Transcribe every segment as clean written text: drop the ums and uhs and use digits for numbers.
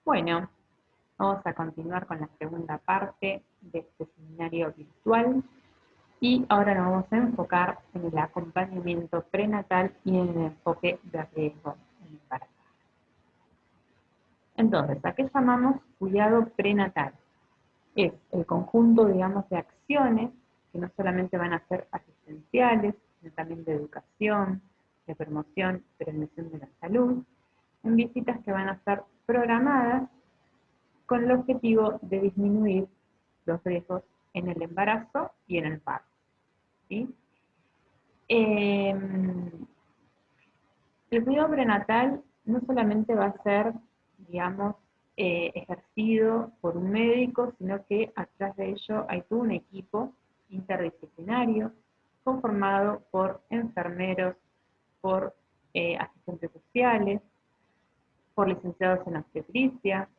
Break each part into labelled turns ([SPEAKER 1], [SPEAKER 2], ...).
[SPEAKER 1] Bueno, vamos a continuar con la segunda parte de este seminario virtual y ahora nos vamos a enfocar en el acompañamiento prenatal y en el enfoque de riesgo en el embarazo. Entonces, ¿a qué llamamos cuidado prenatal? Es el conjunto, digamos, de acciones que no solamente van a ser asistenciales, sino también de educación, de promoción y prevención de la salud, en visitas que van a ser programadas con el objetivo de disminuir los riesgos en el embarazo y en el parto, ¿sí? Eh, el cuidado prenatal no solamente va a ser, digamos, ejercido por un médico, sino que atrás de ello hay todo un equipo interdisciplinario conformado por enfermeros, por asistentes sociales, por licenciados en obstetricia,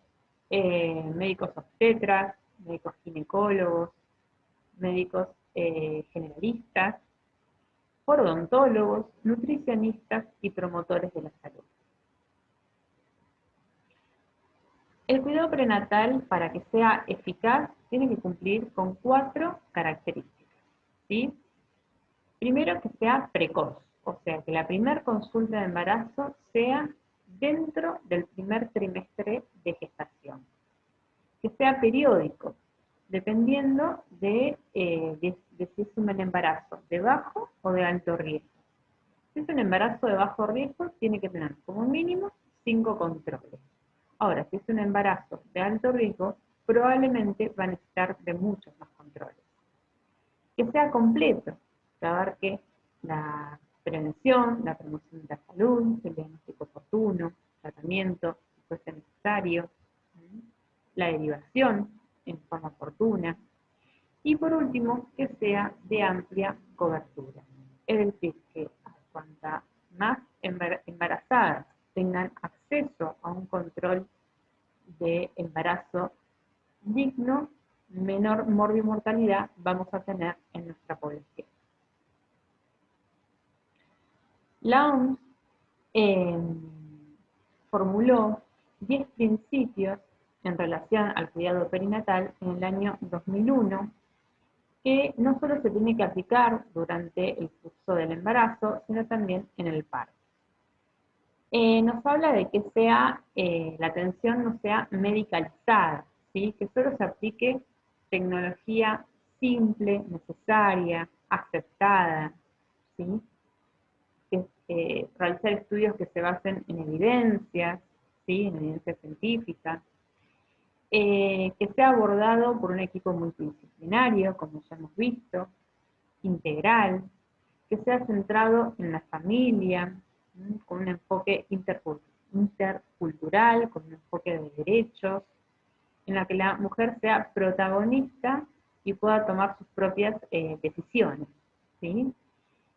[SPEAKER 1] médicos obstetras, médicos ginecólogos, médicos generalistas, por odontólogos, nutricionistas y promotores de la salud. El cuidado prenatal, para que sea eficaz, tiene que cumplir con 4 características, ¿sí? Primero, que sea precoz, o sea, que la primera consulta de embarazo sea dentro del primer trimestre de gestación. Que sea periódico, dependiendo de si es un embarazo de bajo o de alto riesgo. Si es un embarazo de bajo riesgo, tiene que tener como mínimo 5 controles. Ahora, si es un embarazo de alto riesgo, probablemente va a necesitar de muchos más controles. Que sea completo, que abarque la prevención, la promoción de la salud, el diagnóstico oportuno, tratamiento, si fuese necesario, la derivación en forma oportuna, y por último, que sea de amplia cobertura. Es decir, que cuanta más embarazadas tengan acceso a un control de embarazo digno, menor morbimortalidad vamos a tener en nuestra población. La OMS formuló 10 principios en relación al cuidado perinatal en el año 2001, que no solo se tiene que aplicar durante el curso del embarazo, sino también en el parto. Nos habla de que la atención no sea medicalizada, ¿sí? Que solo se aplique tecnología simple, necesaria, aceptada, ¿sí? Que realizar estudios que se basen en evidencias, ¿sí? En evidencia científica, que sea abordado por un equipo multidisciplinario, como ya hemos visto, integral, que sea centrado en la familia, con un enfoque intercultural, con un enfoque de derechos, en la que la mujer sea protagonista y pueda tomar sus propias decisiones, ¿sí?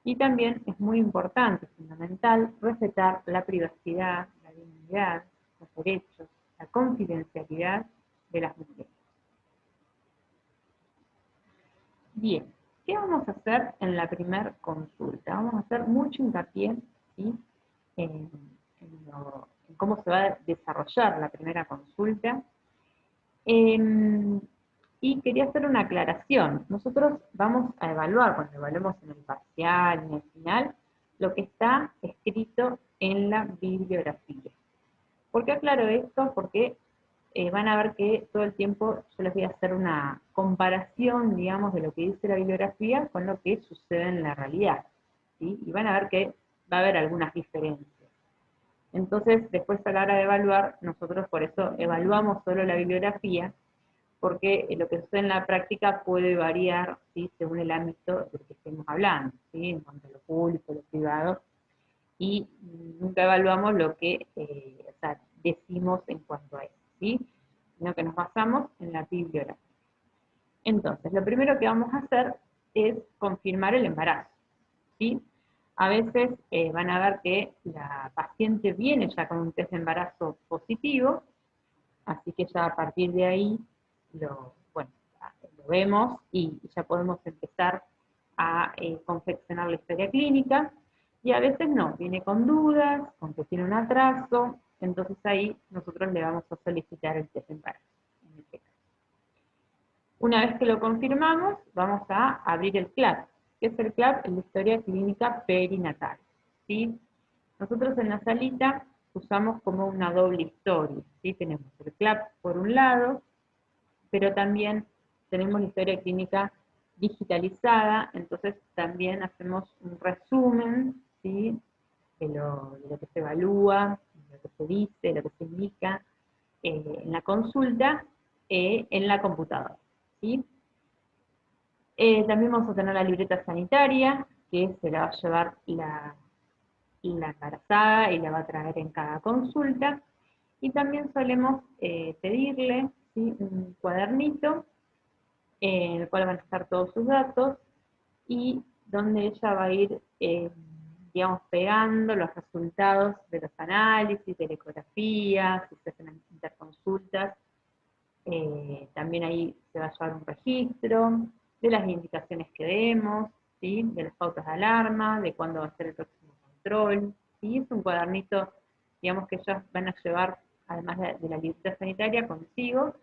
[SPEAKER 1] Y también es muy importante, fundamental, respetar la privacidad, la dignidad, los derechos, la confidencialidad de las mujeres. Bien, ¿qué vamos a hacer en la primera consulta? Vamos a hacer mucho hincapié, ¿sí? en cómo se va a desarrollar la primera consulta. Y quería hacer una aclaración. Nosotros vamos a evaluar, cuando evaluemos en el parcial, en el final, lo que está escrito en la bibliografía. ¿Por qué aclaro esto? Porque van a ver que todo el tiempo yo les voy a hacer una comparación, digamos, de lo que dice la bibliografía con lo que sucede en la realidad, ¿sí? Y van a ver que va a haber algunas diferencias. Entonces, después a la hora de evaluar, nosotros por eso evaluamos solo la bibliografía, porque lo que sucede en la práctica puede variar, ¿sí? Según el ámbito del que estemos hablando, ¿sí? En cuanto a lo público, lo privado, y nunca evaluamos lo que decimos en cuanto a eso, ¿sí? Sino que nos basamos en la bibliografía. Entonces, lo primero que vamos a hacer es confirmar el embarazo, ¿sí? A veces van a ver que la paciente viene ya con un test de embarazo positivo, así que ya a partir de ahí lo vemos y ya podemos empezar a confeccionar la historia clínica. Y a veces no, viene con dudas, con que tiene un atraso, entonces ahí nosotros le vamos a solicitar el test de embarazo, en este caso. Una vez que lo confirmamos, vamos a abrir el CLAP. ¿Qué es el CLAP? Es la historia clínica perinatal, ¿sí? Nosotros en la salita usamos como una doble historia, ¿sí? Tenemos el CLAP por un lado, pero también tenemos la historia clínica digitalizada, entonces también hacemos un resumen, ¿sí? de lo que se evalúa, de lo que se dice, de lo que se indica en la consulta, en la computadora, ¿sí? También vamos a tener la libreta sanitaria, que se la va a llevar la embarazada y la va a traer en cada consulta. Y también solemos pedirle, ¿sí?, un cuadernito en el cual van a estar todos sus datos y donde ella va a ir, digamos, pegando los resultados de los análisis, de la ecografía, si se hacen interconsultas. También ahí se va a llevar un registro de las indicaciones que demos, ¿sí?, de las pautas de alarma, de cuándo va a ser el próximo control. ¿Sí? Es un cuadernito, digamos, que ellas van a llevar, además de la libreta sanitaria, consigo,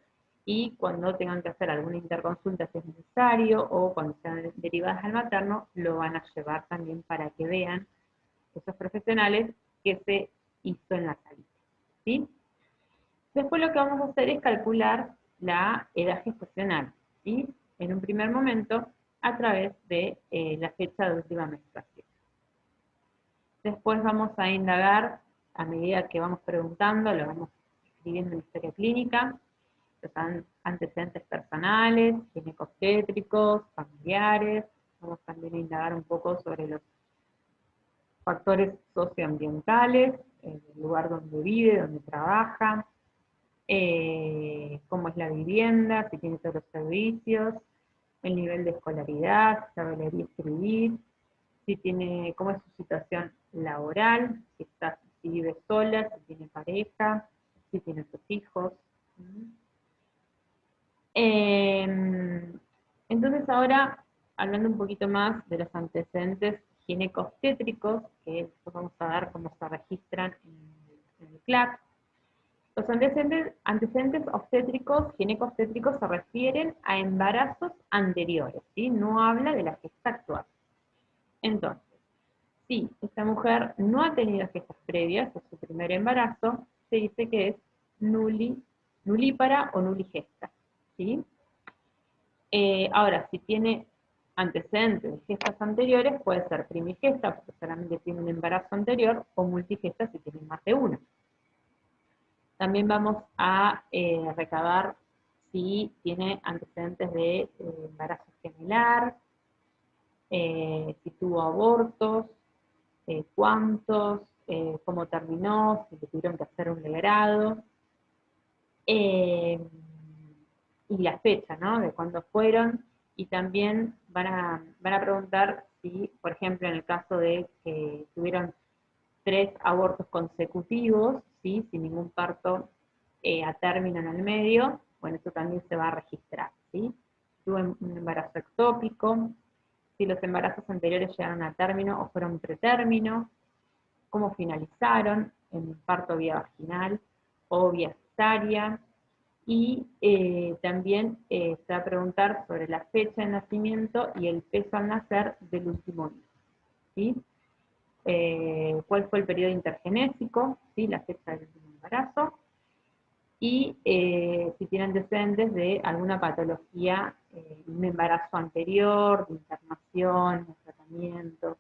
[SPEAKER 1] y cuando tengan que hacer alguna interconsulta si es necesario, o cuando sean derivadas al materno, lo van a llevar también para que vean esos profesionales que se hizo en la salita, ¿sí? Después lo que vamos a hacer es calcular la edad gestacional, ¿sí?, en un primer momento a través de la fecha de última menstruación. Después vamos a indagar, a medida que vamos preguntando, lo vamos escribiendo en la historia clínica, los antecedentes personales, ginecobstétricos, familiares. Vamos también a indagar un poco sobre los factores socioambientales, el lugar donde vive, donde trabaja, cómo es la vivienda, si tiene todos los servicios, el nivel de escolaridad, si sabe leer y escribir, si tiene, cómo es su situación laboral, si vive sola, si tiene pareja, si tiene sus hijos. Entonces ahora, hablando un poquito más de los antecedentes ginecobstétricos, que después vamos a ver cómo se registran en el CLAP. Los antecedentes obstétricos, ginecobstétricos, se refieren a embarazos anteriores, ¿sí? No habla de la gesta actual. Entonces, si esta mujer no ha tenido gestas previas a su primer embarazo, se dice que es nulípara o nuligesta, ¿sí? Ahora, si tiene antecedentes de gestas anteriores, puede ser primigesta, porque solamente tiene un embarazo anterior, o multigesta si tiene más de uno. También vamos a recabar si tiene antecedentes de embarazo gemelar, si tuvo abortos, cuántos, cómo terminó, si le tuvieron que hacer un legrado, y la fecha, ¿no?, de cuándo fueron, y también van a preguntar si, por ejemplo, en el caso de que tuvieron 3 abortos consecutivos, ¿sí?, sin ningún parto a término en el medio, bueno, eso también se va a registrar, ¿sí? Tuve un embarazo ectópico, si los embarazos anteriores llegaron a término o fueron pretérmino, cómo finalizaron, en parto vía vaginal o vía cesárea, y también se va a preguntar sobre la fecha de nacimiento y el peso al nacer del último hijo, ¿sí? Cuál fue el periodo intergenésico, ¿sí?, la fecha del último embarazo, y si tiene antecedentes de alguna patología, un embarazo anterior, de internación, de tratamiento.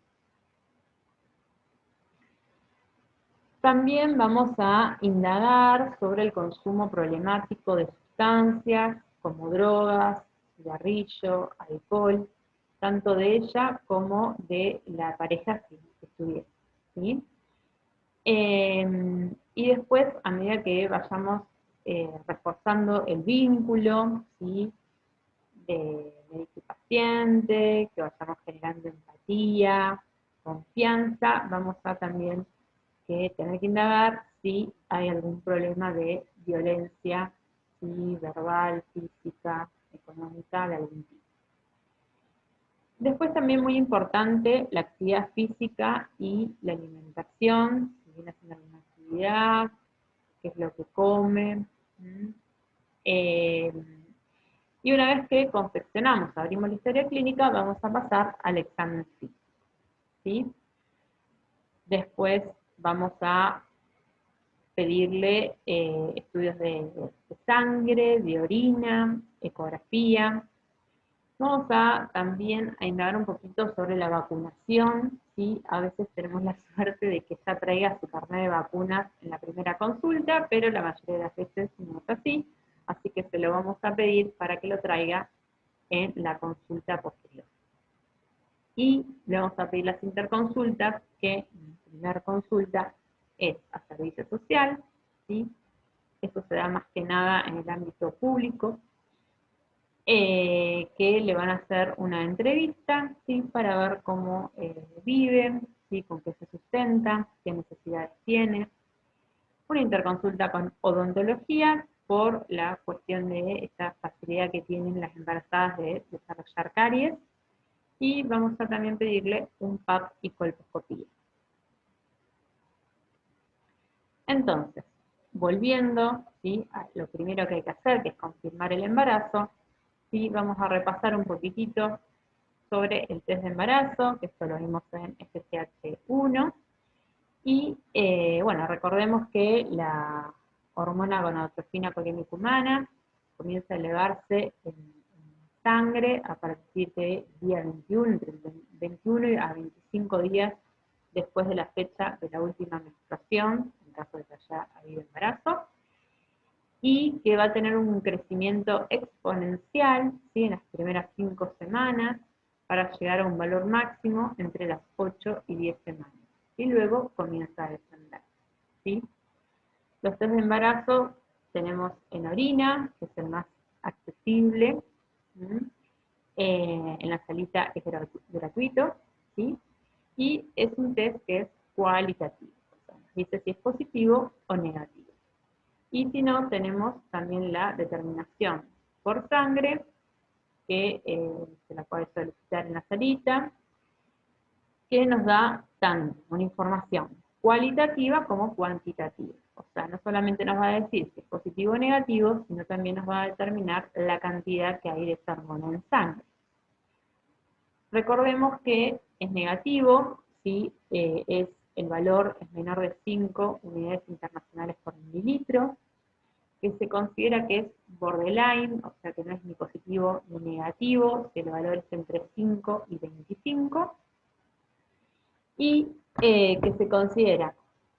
[SPEAKER 1] También vamos a indagar sobre el consumo problemático de sustancias como drogas, cigarrillo, alcohol, tanto de ella como de la pareja que estuviera, ¿sí? Y después, a medida que vayamos reforzando el vínculo, ¿sí?, de médico y paciente, que vayamos generando empatía, confianza, vamos a también tener que indagar si hay algún problema de violencia, ¿sí?, verbal, física, económica, de algún tipo. Después también muy importante la actividad física y la alimentación, si viene haciendo alguna actividad, qué es lo que come. Eh, y una vez que confeccionamos, abrimos la historia clínica, vamos a pasar al examen físico, ¿sí? Después vamos a pedirle estudios de sangre, de orina, ecografía. Vamos a también a indagar un poquito sobre la vacunación, ¿sí? A veces tenemos la suerte de que ya traiga su carnet de vacunas en la primera consulta, pero la mayoría de las veces no es así que se lo vamos a pedir para que lo traiga en la consulta posterior. Y le vamos a pedir las interconsultas, que en la primera consulta es a servicio social, ¿sí? Esto se da más que nada en el ámbito público, que le van a hacer una entrevista, ¿sí? Para ver cómo vive, ¿sí? Con qué se sustenta, qué necesidades tiene. Una interconsulta con odontología por la cuestión de esta facilidad que tienen las embarazadas de desarrollar caries. Y vamos a también pedirle un PAP y colposcopía. Entonces, volviendo, ¿sí? A lo primero que hay que hacer, que es confirmar el embarazo, ¿sí? Vamos a repasar un poquitito sobre el test de embarazo, que esto lo vimos en FSH1, y bueno, recordemos que la hormona gonadotropina colinérica humana comienza a elevarse en sangre a partir de día 21, entre el 21 a 25 días después de la fecha de la última menstruación, en caso de que haya habido embarazo, y que va a tener un crecimiento exponencial, ¿sí? En las primeras 5 semanas, para llegar a un valor máximo entre las 8 y 10 semanas. Y luego comienza a descender, ¿sí? Los test de embarazo tenemos en orina, que es el más accesible, en la salita es gratuito, ¿sí? Y es un test que es cualitativo, o sea, dice si es positivo o negativo. Y si no, tenemos también la determinación por sangre, que se la puede solicitar en la salita, que nos da tanto una información cualitativa como cuantitativa. O sea, no solamente nos va a decir si es positivo o negativo, sino también nos va a determinar la cantidad que hay de esa hormona en sangre. Recordemos que es negativo si el valor es menor de 5 unidades internacionales por mililitro, que se considera que es borderline, o sea que no es ni positivo ni negativo, que el valor es entre 5 y 25, y que se considera,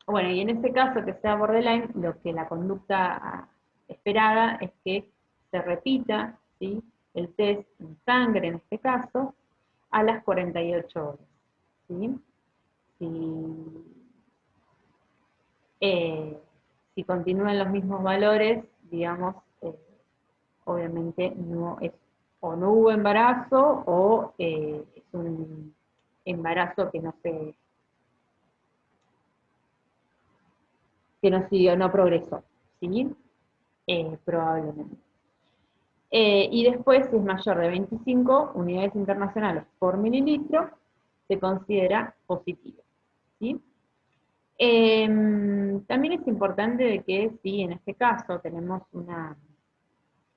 [SPEAKER 1] bueno, y en este caso que sea borderline, lo que la conducta esperada es que se repita, ¿sí? El test en sangre, en este caso, a las 48 horas, ¿sí? Si continúan los mismos valores, digamos, obviamente no es, o no hubo embarazo, o es un embarazo que no siguió, no progresó, ¿sí? Probablemente. Y después, si es mayor de 25 unidades internacionales por mililitro, se considera positivo, ¿sí? También es importante de que si en este caso tenemos una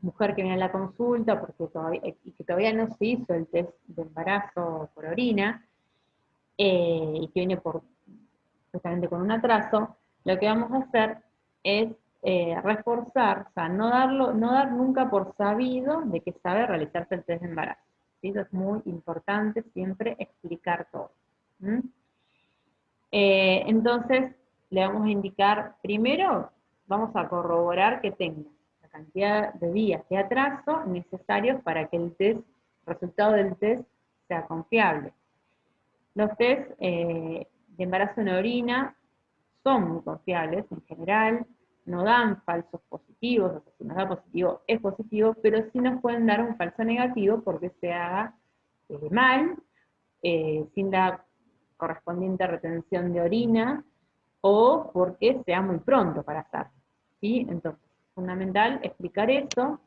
[SPEAKER 1] mujer que viene a la consulta y que todavía no se hizo el test de embarazo por orina, y que viene justamente con un atraso, lo que vamos a hacer es reforzar, o sea, no dar nunca por sabido de que sabe realizarse el test de embarazo. ¿Sí? Eso es muy importante, siempre explicar todo. Entonces, le vamos a indicar, primero, vamos a corroborar que tenga la cantidad de días de atraso necesarios para que el resultado del test sea confiable. Los test de embarazo en orina son muy confiables en general, no dan falsos positivos, o sea, si nos da positivo es positivo, pero sí nos pueden dar un falso negativo porque se haga mal, sin la correspondiente retención de orina, o porque sea muy pronto para hacerlo, ¿sí? Entonces, es fundamental explicar eso,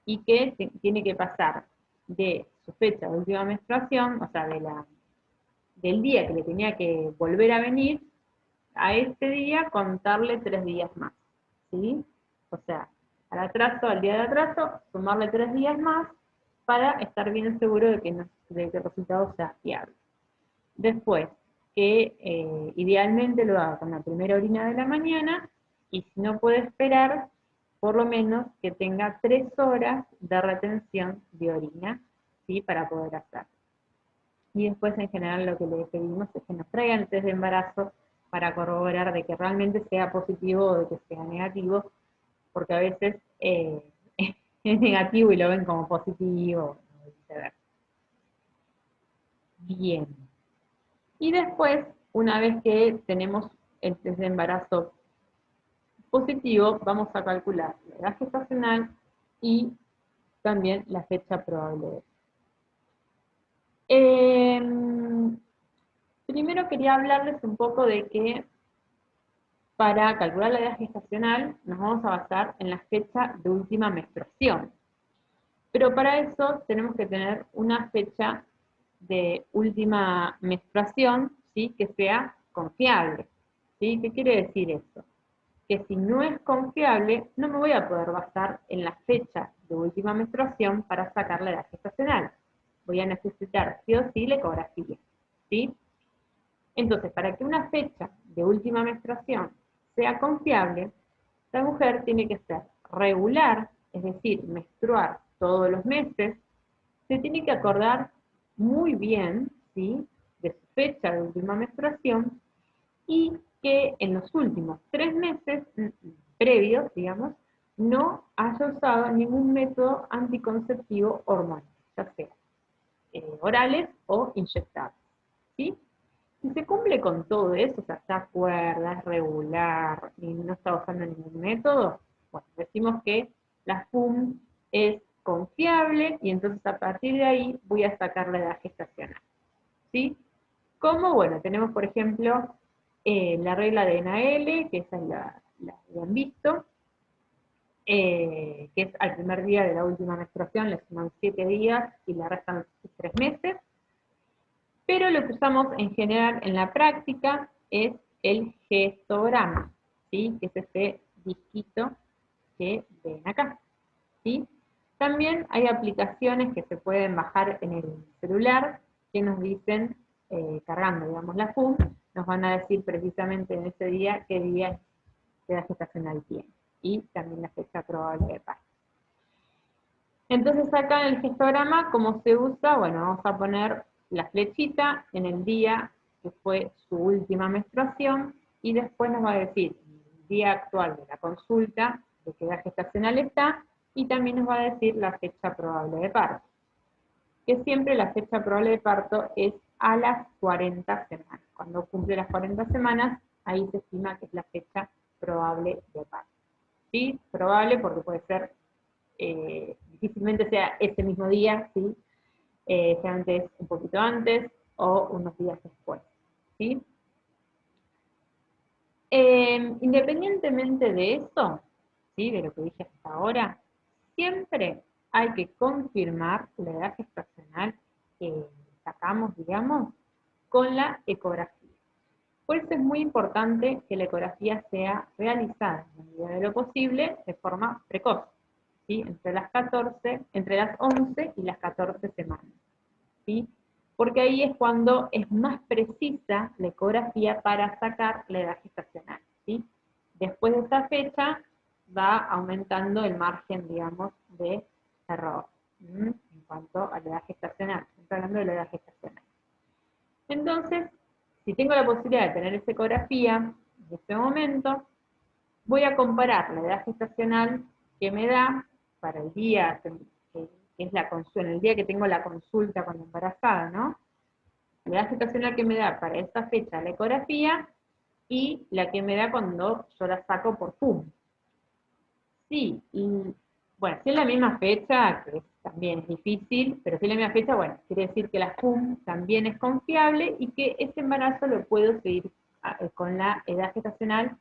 [SPEAKER 1] y que tiene que pasar de su fecha de última menstruación, o sea, del día que le tenía que volver a venir, a este día contarle 3 días más, ¿sí? O sea, al día de atraso, sumarle 3 días más para estar bien seguro de que el resultado sea fiable. Después, que idealmente lo haga con la primera orina de la mañana, y si no puede esperar, por lo menos que tenga 3 horas de retención de orina, ¿sí? Para poder hacer. Y después, en general, lo que le pedimos es que nos traigan el test de embarazo para corroborar de que realmente sea positivo o de que sea negativo, porque a veces es negativo y lo ven como positivo, o viceversa. Bien. Y después, una vez que tenemos el test de embarazo positivo, vamos a calcular la edad gestacional y también la fecha probable de. Primero quería hablarles un poco de que para calcular la edad gestacional nos vamos a basar en la fecha de última menstruación. Pero para eso tenemos que tener una fecha de última menstruación, ¿sí? Que sea confiable. ¿Sí? ¿Qué quiere decir eso? Que si no es confiable, no me voy a poder basar en la fecha de última menstruación para sacar la edad gestacional. Voy a necesitar sí o sí la ecografía. ¿Sí? Entonces, para que una fecha de última menstruación sea confiable, la mujer tiene que ser regular, es decir, menstruar todos los meses, se tiene que acordar muy bien, ¿sí?, de su fecha de última menstruación, y que en los últimos 3 meses previos, digamos, no haya usado ningún método anticonceptivo hormonal, ya sea orales o inyectables, ¿sí? Si se cumple con todo eso, o sea, está cuerda, es regular y no está usando ningún método, bueno, decimos que la FUM es confiable y entonces a partir de ahí voy a sacar la edad gestacional. ¿Sí? Como, bueno, tenemos por ejemplo la regla de NAL, que esa es la que han visto, que es al primer día de la última menstruación, le suman 7 días y la restan 3 meses. Pero lo que usamos en general en la práctica es el gestograma, ¿sí? Que es este disquito que ven acá, ¿sí? También hay aplicaciones que se pueden bajar en el celular que nos dicen, cargando, digamos, la FUM, nos van a decir precisamente en ese día qué día de edad gestacional tiene, y también la fecha probable de parto. Entonces acá en el gestograma, ¿cómo se usa? Bueno, vamos a poner la flechita en el día que fue su última menstruación, y después nos va a decir el día actual de la consulta, de qué edad gestacional está, y también nos va a decir la fecha probable de parto. Que siempre la fecha probable de parto es a las 40 semanas. Cuando cumple las 40 semanas, ahí se estima que es la fecha probable de parto. ¿Sí? Probable porque puede ser, difícilmente sea ese mismo día, ¿sí? Generalmente es un poquito antes o unos días después, ¿sí? Independientemente de eso, ¿sí?, de lo que dije hasta ahora, siempre hay que confirmar la edad gestacional que sacamos, digamos, con la ecografía. Por eso es muy importante que la ecografía sea realizada en la medida de lo posible de forma precoz, ¿sí? Entre las 11 y las 14 semanas, ¿sí? Porque ahí es cuando es más precisa la ecografía para sacar la edad gestacional, ¿sí? Después de esa fecha va aumentando el margen, digamos, de error en cuanto a la edad gestacional. Estoy hablando de la edad gestacional. Entonces, si tengo la posibilidad de tener esa ecografía en este momento, voy a comparar la edad gestacional que me da para el día que es la consulta, el día que tengo la consulta cuando embarazada, ¿no? La edad gestacional que me da para esa fecha la ecografía y la que me da cuando yo la saco por FUM. Sí, y bueno, si es la misma fecha, que también es difícil, pero si es la misma fecha, bueno, quiere decir que la FUM también es confiable y que ese embarazo lo puedo seguir con la edad gestacional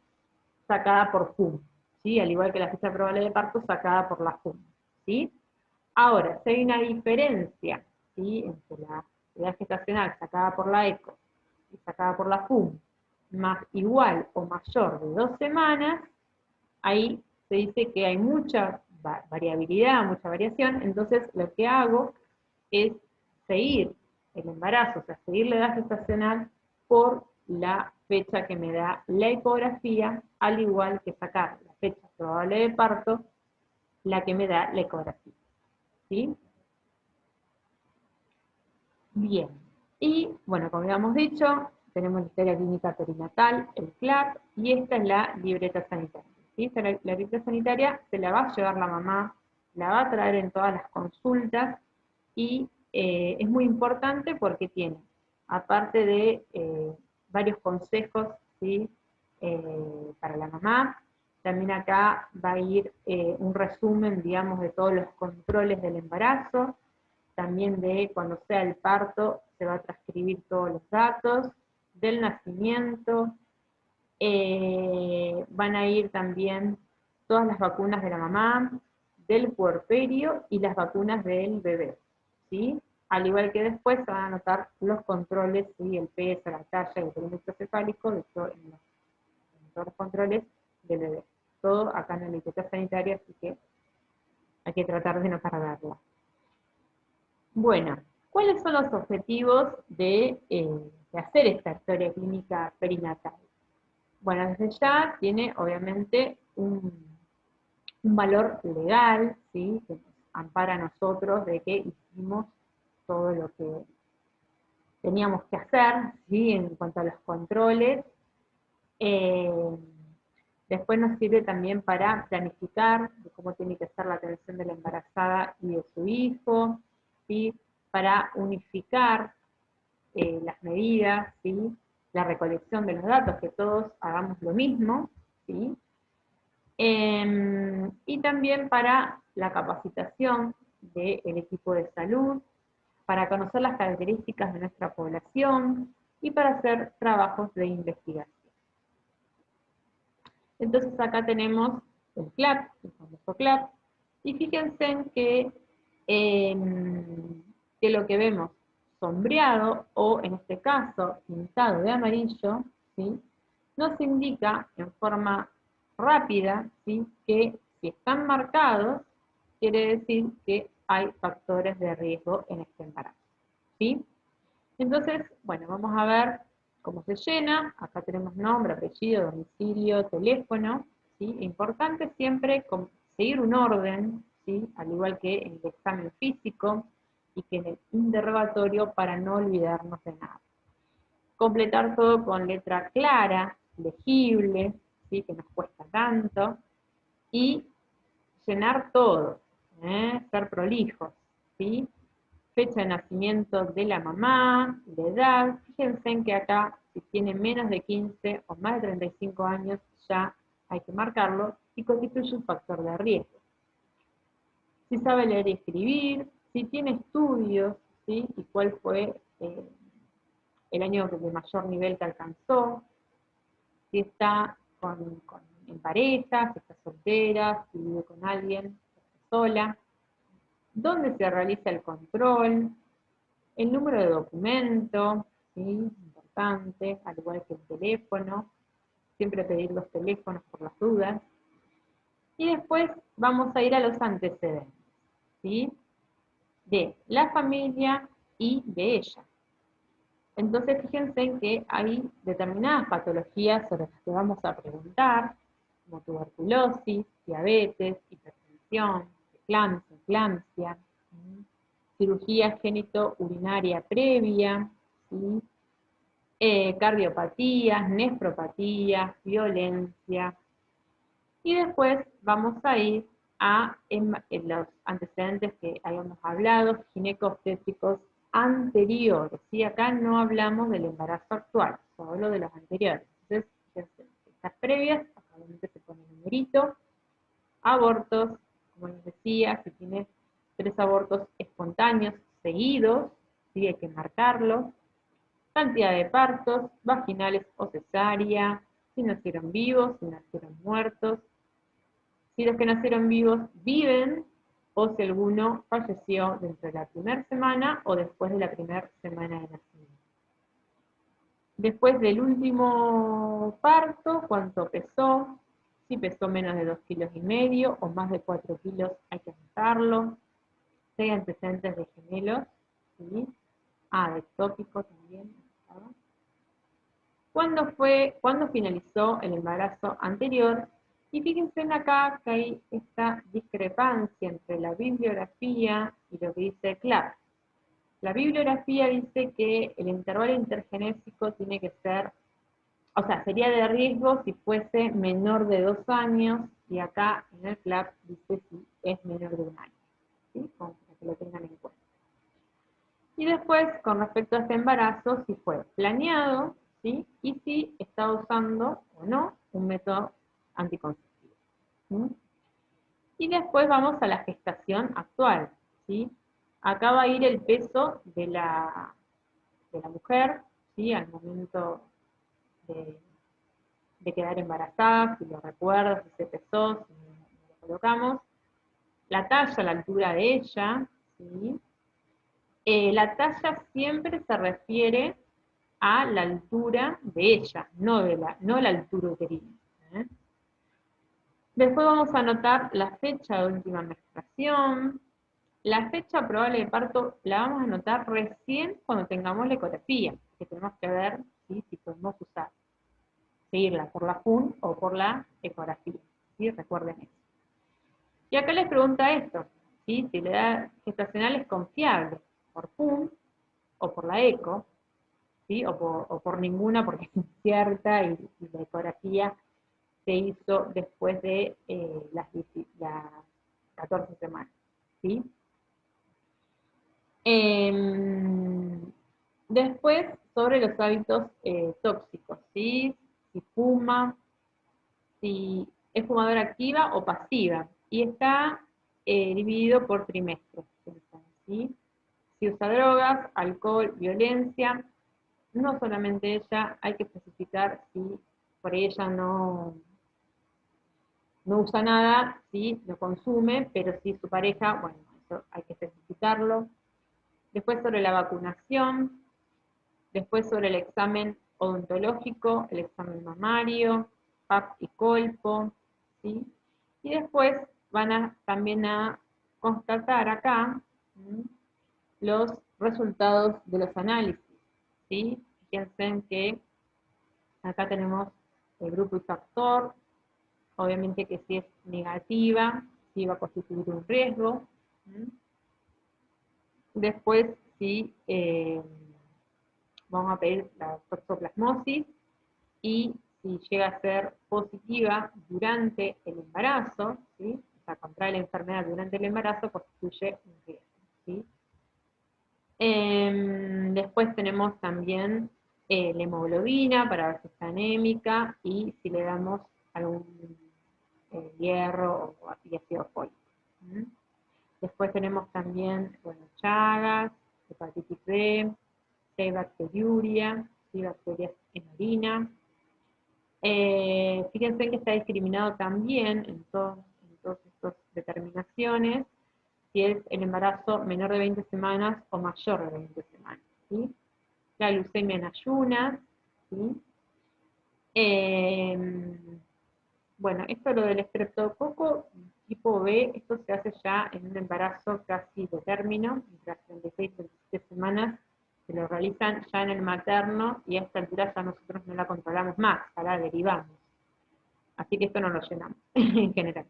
[SPEAKER 1] sacada por FUM, ¿sí? Al igual que la fecha probable de parto sacada por la FUM, ¿sí? Ahora, si hay una diferencia, ¿sí?, entre la edad gestacional sacada por la ECO y sacada por la FUM, más igual o mayor de 2 semanas, ahí se dice que hay mucha variabilidad, mucha variación, entonces lo que hago es seguir el embarazo, o sea, seguir la edad gestacional por la fecha que me da la ecografía, al igual que sacar la fecha probable de parto, la que me da la ecografía. ¿Sí? Bien. Y, bueno, como habíamos dicho, tenemos la historia clínica perinatal, el CLAP, y esta es la libreta sanitaria. ¿Sí? La libreta sanitaria se la va a llevar la mamá, la va a traer en todas las consultas, y es muy importante porque tiene, aparte de varios consejos, ¿sí? Para la mamá, también acá va a ir un resumen, digamos, de todos los controles del embarazo, también de cuando sea el parto, se va a transcribir todos los datos, del nacimiento, van a ir también todas las vacunas de la mamá, del puerperio y las vacunas del bebé, ¿sí? Al igual que después se van a anotar los controles, ¿sí? El peso, la talla, el perímetro cefálico, en todos los controles del bebé. Todo acá en la libreta sanitaria, así que hay que tratar de no perderla. Bueno, ¿cuáles son los objetivos de hacer esta historia clínica perinatal? Bueno, desde ya tiene obviamente un valor legal, ¿sí? Que nos ampara a nosotros de que hicimos todo lo que teníamos que hacer, ¿sí? En cuanto a los controles. Eh, Después nos sirve también para planificar de cómo tiene que ser la atención de la embarazada y de su hijo, ¿sí? Para unificar las medidas, ¿sí? La recolección de los datos, que todos hagamos lo mismo, ¿sí? Y también para la capacitación del equipo de salud, para conocer las características de nuestra población y para hacer trabajos de investigación. Entonces acá tenemos el CLAP, el famoso CLAP, y fíjense en que lo que vemos sombreado, o en este caso pintado de amarillo, ¿sí? Nos indica en forma rápida, ¿sí? Que si están marcados, quiere decir que hay factores de riesgo en este embarazo, ¿sí? Entonces, bueno, vamos a ver cómo se llena. Acá tenemos nombre, apellido, domicilio, teléfono, ¿sí? Importante siempre seguir un orden, ¿sí? Al igual que en el examen físico y que en el interrogatorio, para no olvidarnos de nada. Completar todo con letra clara, legible, ¿sí? Que nos cuesta tanto, y llenar todo, ser prolijos, ¿sí? Fecha de nacimiento de la mamá, la edad. Fíjense en que acá, si tiene menos de 15 o más de 35 años, ya hay que marcarlo y constituye un factor de riesgo. Si sabe leer y escribir, si tiene estudios, ¿sí? Y cuál fue el año de mayor nivel que alcanzó, si está en pareja, si está soltera, si vive con alguien, si está sola, dónde se realiza el control, el número de documento, ¿sí? Importante, al igual que el teléfono, siempre pedir los teléfonos por las dudas. Y después vamos a ir a los antecedentes, ¿sí? De la familia y de ella. Entonces fíjense en que hay determinadas patologías sobre las que vamos a preguntar, como tuberculosis, diabetes, hipertensión, eclampsia, cirugía genitourinaria previa, ¿sí? Cardiopatías, nefropatías, violencia. Y después vamos a ir en los antecedentes que habíamos hablado, ginecobstétricos anteriores. ¿Sí? Acá no hablamos del embarazo actual, solo de los anteriores. Entonces, estas previas, obviamente se pone el numerito. Abortos, como les decía, si tienes 3 abortos espontáneos seguidos, ¿sí? Hay que marcarlos. Cantidad de partos, vaginales o cesárea, si nacieron vivos, si nacieron muertos, si los que nacieron vivos viven, o si alguno falleció dentro de la primera semana o después de la primera semana de nacimiento. Después del último parto, cuánto pesó, Si pesó menos de 2,5 kilos o más de 4 kilos, hay que anotarlo. Si hay antecedentes de gemelos, ¿sí? De ectópico también. ¿Cuándo finalizó el embarazo anterior? Y fíjense en acá que hay esta discrepancia entre la bibliografía y lo que dice CLAP. La bibliografía dice que el intervalo intergenésico tiene que ser, o sea, sería de riesgo si fuese menor de 2 años, y acá en el CLAP dice si es menor de 1 año, ¿sí? Como para que lo tengan en cuenta. Y después, con respecto a este embarazo, si fue planeado, ¿sí? Y si está usando o no un método anticonceptivo. ¿Sí? Y después vamos a la gestación actual, ¿sí? Acá va a ir el peso de la mujer, ¿sí? Al momento de, quedar embarazada, si lo recuerda, si se pesó, si lo colocamos. La talla, la altura de ella, ¿sí? La talla siempre se refiere a la altura de ella, no la altura uterina. ¿Eh? Después vamos a anotar la fecha de última menstruación. La fecha probable de parto la vamos a anotar recién cuando tengamos la ecografía, que tenemos que ver, ¿sí? Si podemos usar, seguirla por la FUN o por la ecografía. ¿Sí? Recuerden eso. Y acá les pregunta esto, ¿sí? Si la edad gestacional es confiable, por FUN o por la eco, ¿sí? o por ninguna porque es incierta y la ecografía se hizo después de las 14 semanas. ¿Sí? Después, sobre los hábitos tóxicos, ¿sí? Si fuma, si es fumadora activa o pasiva, y está dividido por trimestres, ¿sí? Si usa drogas, alcohol, violencia, no solamente ella, hay que especificar si por ella no usa nada, ¿sí? Lo consume, pero si su pareja, bueno, eso hay que especificarlo. Después sobre la vacunación, después sobre el examen odontológico, el examen mamario, PAP y colpo, ¿sí? Y después van también a constatar acá los resultados de los análisis, ¿sí? Fíjense que acá tenemos el grupo y factor, obviamente que si es negativa, sí va a constituir un riesgo. Después, sí, vamos a pedir la toxoplasmosis, y si llega a ser positiva durante el embarazo, ¿sí? O sea, contrae la enfermedad durante el embarazo, constituye un riesgo, ¿sí? Después tenemos también la hemoglobina para ver si está anémica y si le damos algún hierro o ácido fólico. Después tenemos también, bueno, Chagas, hepatitis B, si hay bacteriuria, si bacterias en orina. Fíjense que está discriminado también en todas estas determinaciones si es el embarazo menor de 20 semanas o mayor de 20 semanas. ¿Sí? La glucemia en ayunas. ¿Sí? Bueno, esto lo del estreptococo tipo B, esto se hace ya en un embarazo casi de término, entre las 36 y 37 semanas, se lo realizan ya en el materno y a esta altura ya nosotros no la controlamos más, ya la derivamos. Así que esto no lo llenamos en general.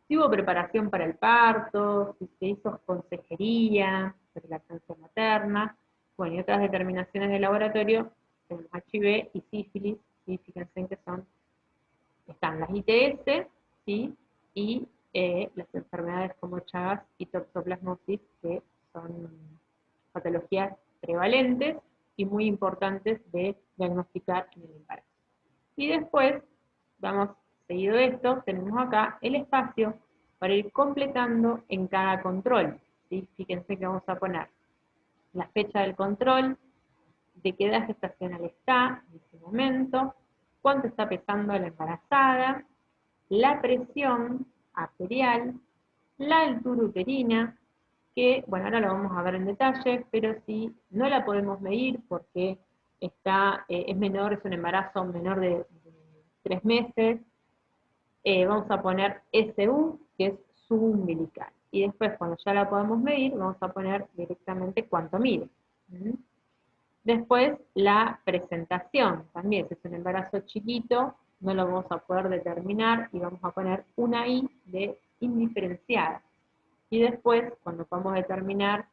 [SPEAKER 1] Si hubo preparación para el parto, si se hizo consejería sobre lactancia materna, bueno, y otras determinaciones del laboratorio, tenemos HIV y sífilis, ¿sí? Fíjense que están las ITS, ¿sí? Y las enfermedades como Chagas y toxoplasmosis, que son patologías prevalentes y muy importantes de diagnosticar en el embarazo. Y después, vamos seguido de esto, tenemos acá el espacio para ir completando en cada control. ¿Sí? Fíjense que vamos a poner la fecha del control, de qué edad gestacional está en ese momento, cuánto está pesando la embarazada, la presión arterial, la altura uterina, que, bueno, ahora lo vamos a ver en detalle, pero si no la podemos medir porque es menor, es un embarazo menor de 3 meses, vamos a poner SU, que es subumbilical. Y después, cuando ya la podemos medir, vamos a poner directamente cuánto mide. ¿Mm? Después, la presentación. También, si es un embarazo chiquito, no lo vamos a poder determinar y vamos a poner una I de indiferenciada. Y después, cuando podamos determinar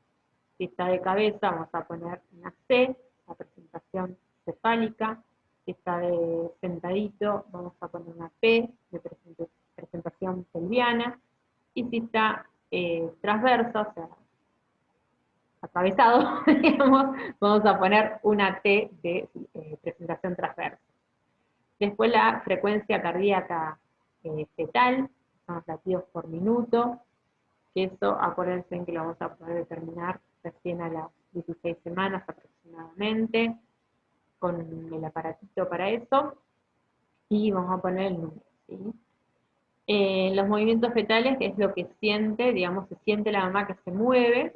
[SPEAKER 1] si está de cabeza, vamos a poner una C, la presentación cefálica. Si está de sentadito, vamos a poner una P, de presentación pelviana. Y si está transversa, o sea, atravesado, digamos, vamos a poner una T de presentación transversa. Después la frecuencia cardíaca fetal, son los latidos por minuto, que eso acuérdense en que lo vamos a poder determinar recién a las 16 semanas aproximadamente, con el aparatito para eso, y vamos a poner el número, ¿sí? Los movimientos fetales, que es lo que siente, digamos, se siente la mamá que se mueve,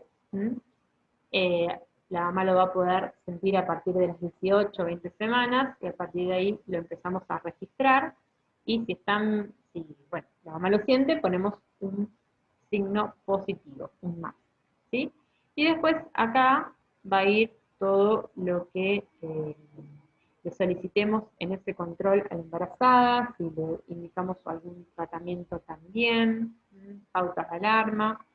[SPEAKER 1] eh, la mamá lo va a poder sentir a partir de las 18 o 20 semanas, y a partir de ahí lo empezamos a registrar, y si bueno, la mamá lo siente, ponemos un signo positivo, un más, ¿sí? Y después acá va a ir todo lo que le solicitemos en ese control a la embarazada, si le indicamos algún tratamiento también, pautas de alarma,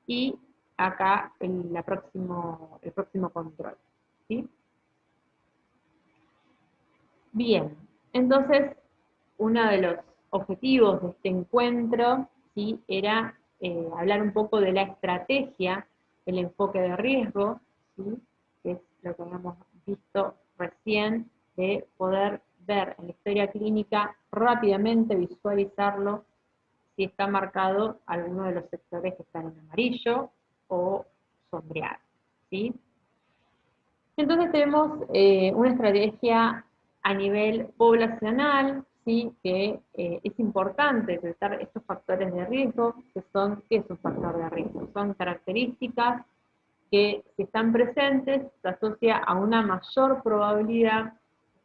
[SPEAKER 1] y acá el próximo control, ¿sí? Bien, entonces uno de los objetivos de este encuentro, ¿sí?, era hablar un poco de la estrategia, el enfoque de riesgo, ¿sí?, que es lo que habíamos visto recién, de poder ver en la historia clínica rápidamente, visualizarlo, si está marcado alguno de los sectores que están en amarillo o sombreado, ¿sí? Entonces tenemos una estrategia a nivel poblacional, ¿sí?, que es importante detectar estos factores de riesgo, que son, ¿qué es un factor de riesgo? Son características que, si están presentes, se asocia a una mayor probabilidad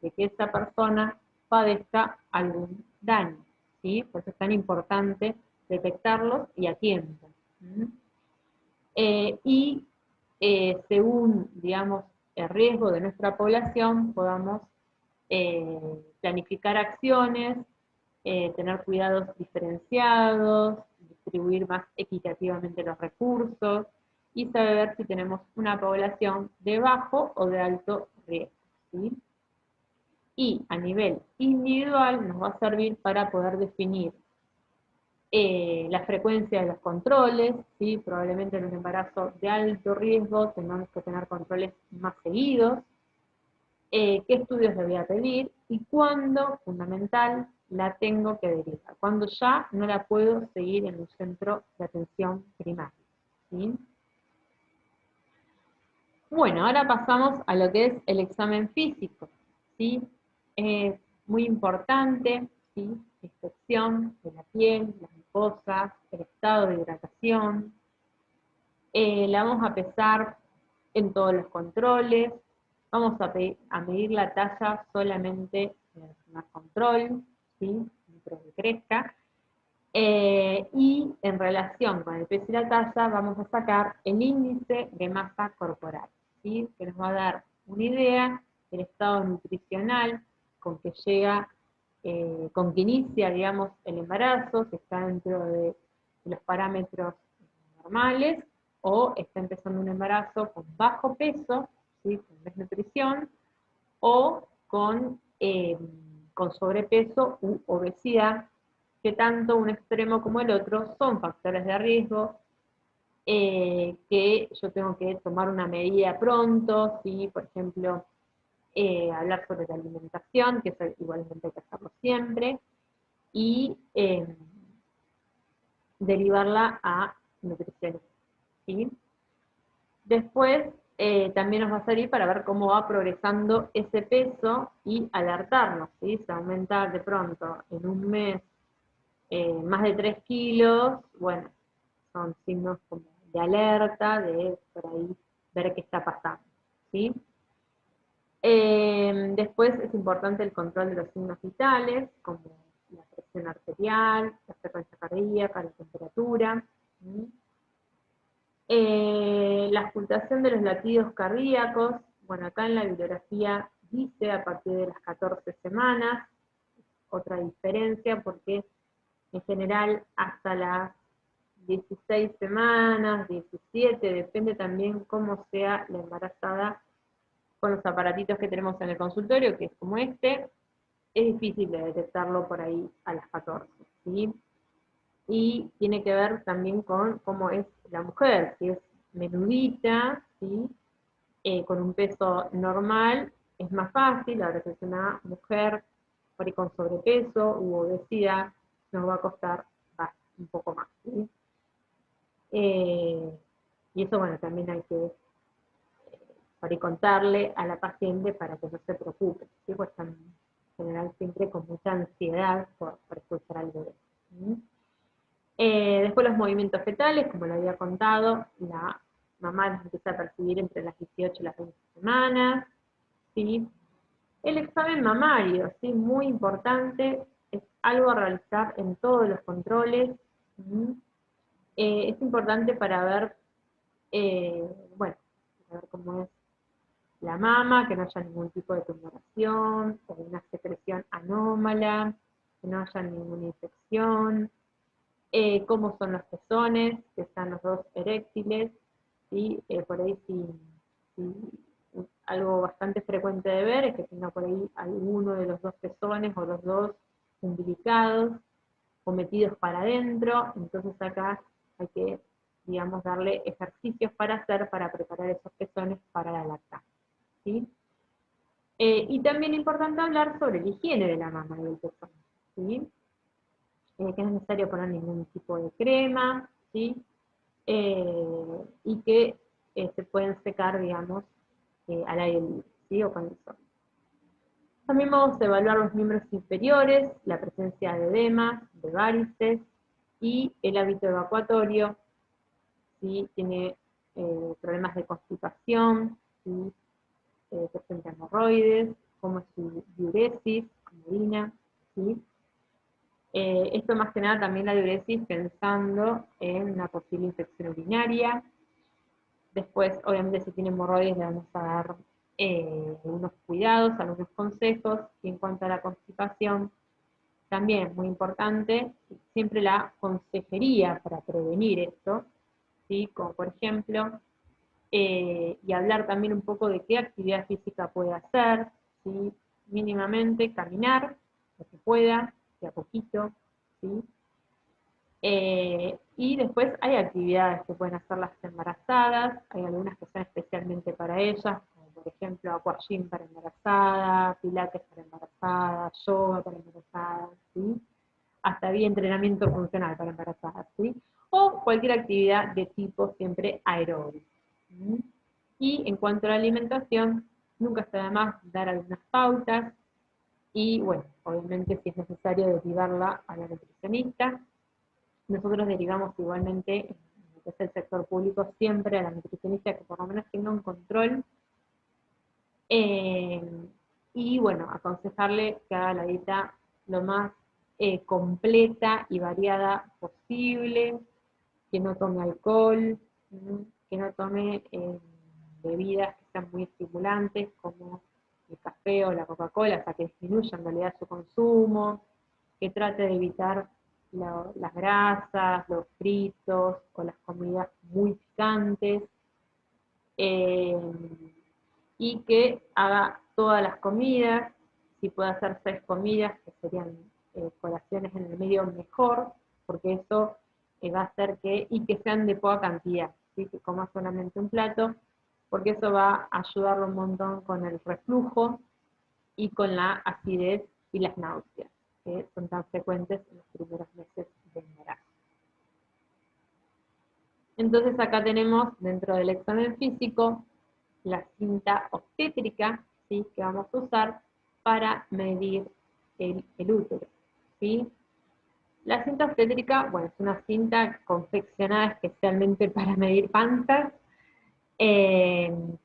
[SPEAKER 1] de que esa persona padezca algún daño, ¿sí? Por eso es tan importante detectarlos y a tiempo. Y según, digamos, el riesgo de nuestra población, podamos planificar acciones, tener cuidados diferenciados, distribuir más equitativamente los recursos y saber si tenemos una población de bajo o de alto riesgo, ¿sí? Y a nivel individual nos va a servir para poder definir la frecuencia de los controles, ¿sí? Probablemente en un embarazo de alto riesgo tengamos que tener controles más seguidos, qué estudios le voy a pedir y cuándo, fundamental, la tengo que derivar, cuando ya no la puedo seguir en un centro de atención primaria, ¿sí? Bueno, ahora pasamos a lo que es el examen físico, ¿sí? Es muy importante, ¿sí?, la inspección de la piel, las mucosas, el estado de hidratación. La vamos a pesar en todos los controles. Vamos a medir la talla solamente en el primer control, ¿sí?, dentro de que crezca. Y en relación con el peso y la talla, vamos a sacar el índice de masa corporal, ¿sí?, que nos va a dar una idea del estado nutricional con que llega, con que inicia, digamos, el embarazo, si está dentro de los parámetros normales, o está empezando un embarazo con bajo peso, ¿sí?, con desnutrición, o con sobrepeso u obesidad, que tanto un extremo como el otro son factores de riesgo, que yo tengo que tomar una medida pronto, ¿sí? Por ejemplo, hablar sobre la alimentación, que eso igualmente hay que hacerlo siempre, y derivarla a nutrición, ¿sí? Después también nos va a servir para ver cómo va progresando ese peso y alertarnos, ¿sí? Si aumenta de pronto en un mes más de 3 kilos, bueno, son signos como de alerta, de por ahí ver qué está pasando, ¿sí? Después es importante el control de los signos vitales, como la presión arterial, la frecuencia cardíaca, la temperatura. La ocultación de los latidos cardíacos, bueno, acá en la bibliografía dice a partir de las 14 semanas, otra diferencia porque en general hasta las 16 semanas, 17, depende también cómo sea la embarazada con los aparatitos que tenemos en el consultorio, que es como este, es difícil de detectarlo por ahí a las 14, ¿sí? Y tiene que ver también con cómo es la mujer, si es menudita, ¿sí? Con un peso normal, es más fácil. Ahora si es una mujer por ahí con sobrepeso u obesidad, nos va a costar un poco más, ¿sí? Y eso, bueno, también hay que por ahí contarle a la paciente para que no se preocupe, ¿sí? Pues están en general siempre con mucha ansiedad por escuchar al bebé, ¿sí? Después los movimientos fetales, como lo había contado, la mamá los empieza a percibir entre las 18 y las 20 semanas, ¿sí? El examen mamario, ¿sí? Muy importante, es algo a realizar en todos los controles, ¿sí? Es importante para ver, bueno, para ver cómo es la mama, que no haya ningún tipo de tumoración, o una secreción anómala, que no haya ninguna infección, cómo son los pezones, que están los dos eréctiles, ¿sí? Por ahí si algo bastante frecuente de ver es que tenga por ahí alguno de los dos pezones o los dos umbilicados o metidos para adentro, entonces acá hay que, digamos, darle ejercicios para hacer para preparar esos pezones para la lactancia, ¿sí? Y también es importante hablar sobre la higiene de la mama y del pezón, ¿sí? Que no es necesario poner ningún tipo de crema, ¿sí? Y que se pueden secar, digamos, al aire libre, ¿sí? O con el sol. También vamos a evaluar los miembros inferiores, la presencia de edemas, de varices y el hábito evacuatorio, si tiene problemas de constipación, si presenta hemorroides, como es su diuresis, como orina, ¿sí? Esto más que nada también la diuresis pensando en una posible infección urinaria. Después, obviamente, si tiene hemorroides le vamos a dar unos cuidados, algunos consejos. Y en cuanto a la constipación, también muy importante, siempre la consejería para prevenir esto, ¿sí? Como por ejemplo, y hablar también un poco de qué actividad física puede hacer, ¿sí? Mínimamente caminar, lo que pueda, de a poquito, ¿sí? Y después hay actividades que pueden hacer las embarazadas, hay algunas que son especialmente para ellas, como por ejemplo aquagym para embarazada, pilates para embarazada, yoga para embarazadas, ¿sí? Hasta había entrenamiento funcional para embarazadas, ¿sí? O cualquier actividad de tipo siempre aeróbico, ¿sí? Y en cuanto a la alimentación, nunca está de más dar algunas pautas y, bueno, obviamente si es necesario derivarla a la nutricionista. Nosotros derivamos igualmente, en lo que es el sector público, siempre a la nutricionista que por lo menos tenga un control. eh, y bueno, aconsejarle que haga la dieta lo más completa y variada posible, que no tome alcohol, que no tome bebidas que sean muy estimulantes como el café o la Coca-Cola, o sea, que disminuya en realidad su consumo, que trate de evitar las grasas, los fritos o las comidas muy picantes, eh, y que haga todas las comidas, si puede hacer 6 comidas, que serían colaciones en el medio mejor, porque eso va a hacer y que sean de poca cantidad, ¿sí? Que coma solamente un plato, porque eso va a ayudarlo un montón con el reflujo y con la acidez y las náuseas, que son tan frecuentes en los primeros meses de embarazo. Entonces acá tenemos dentro del examen físico la cinta obstétrica, ¿sí? Que vamos a usar para medir el útero, ¿sí? La cinta obstétrica, bueno, es una cinta confeccionada especialmente para medir panzas,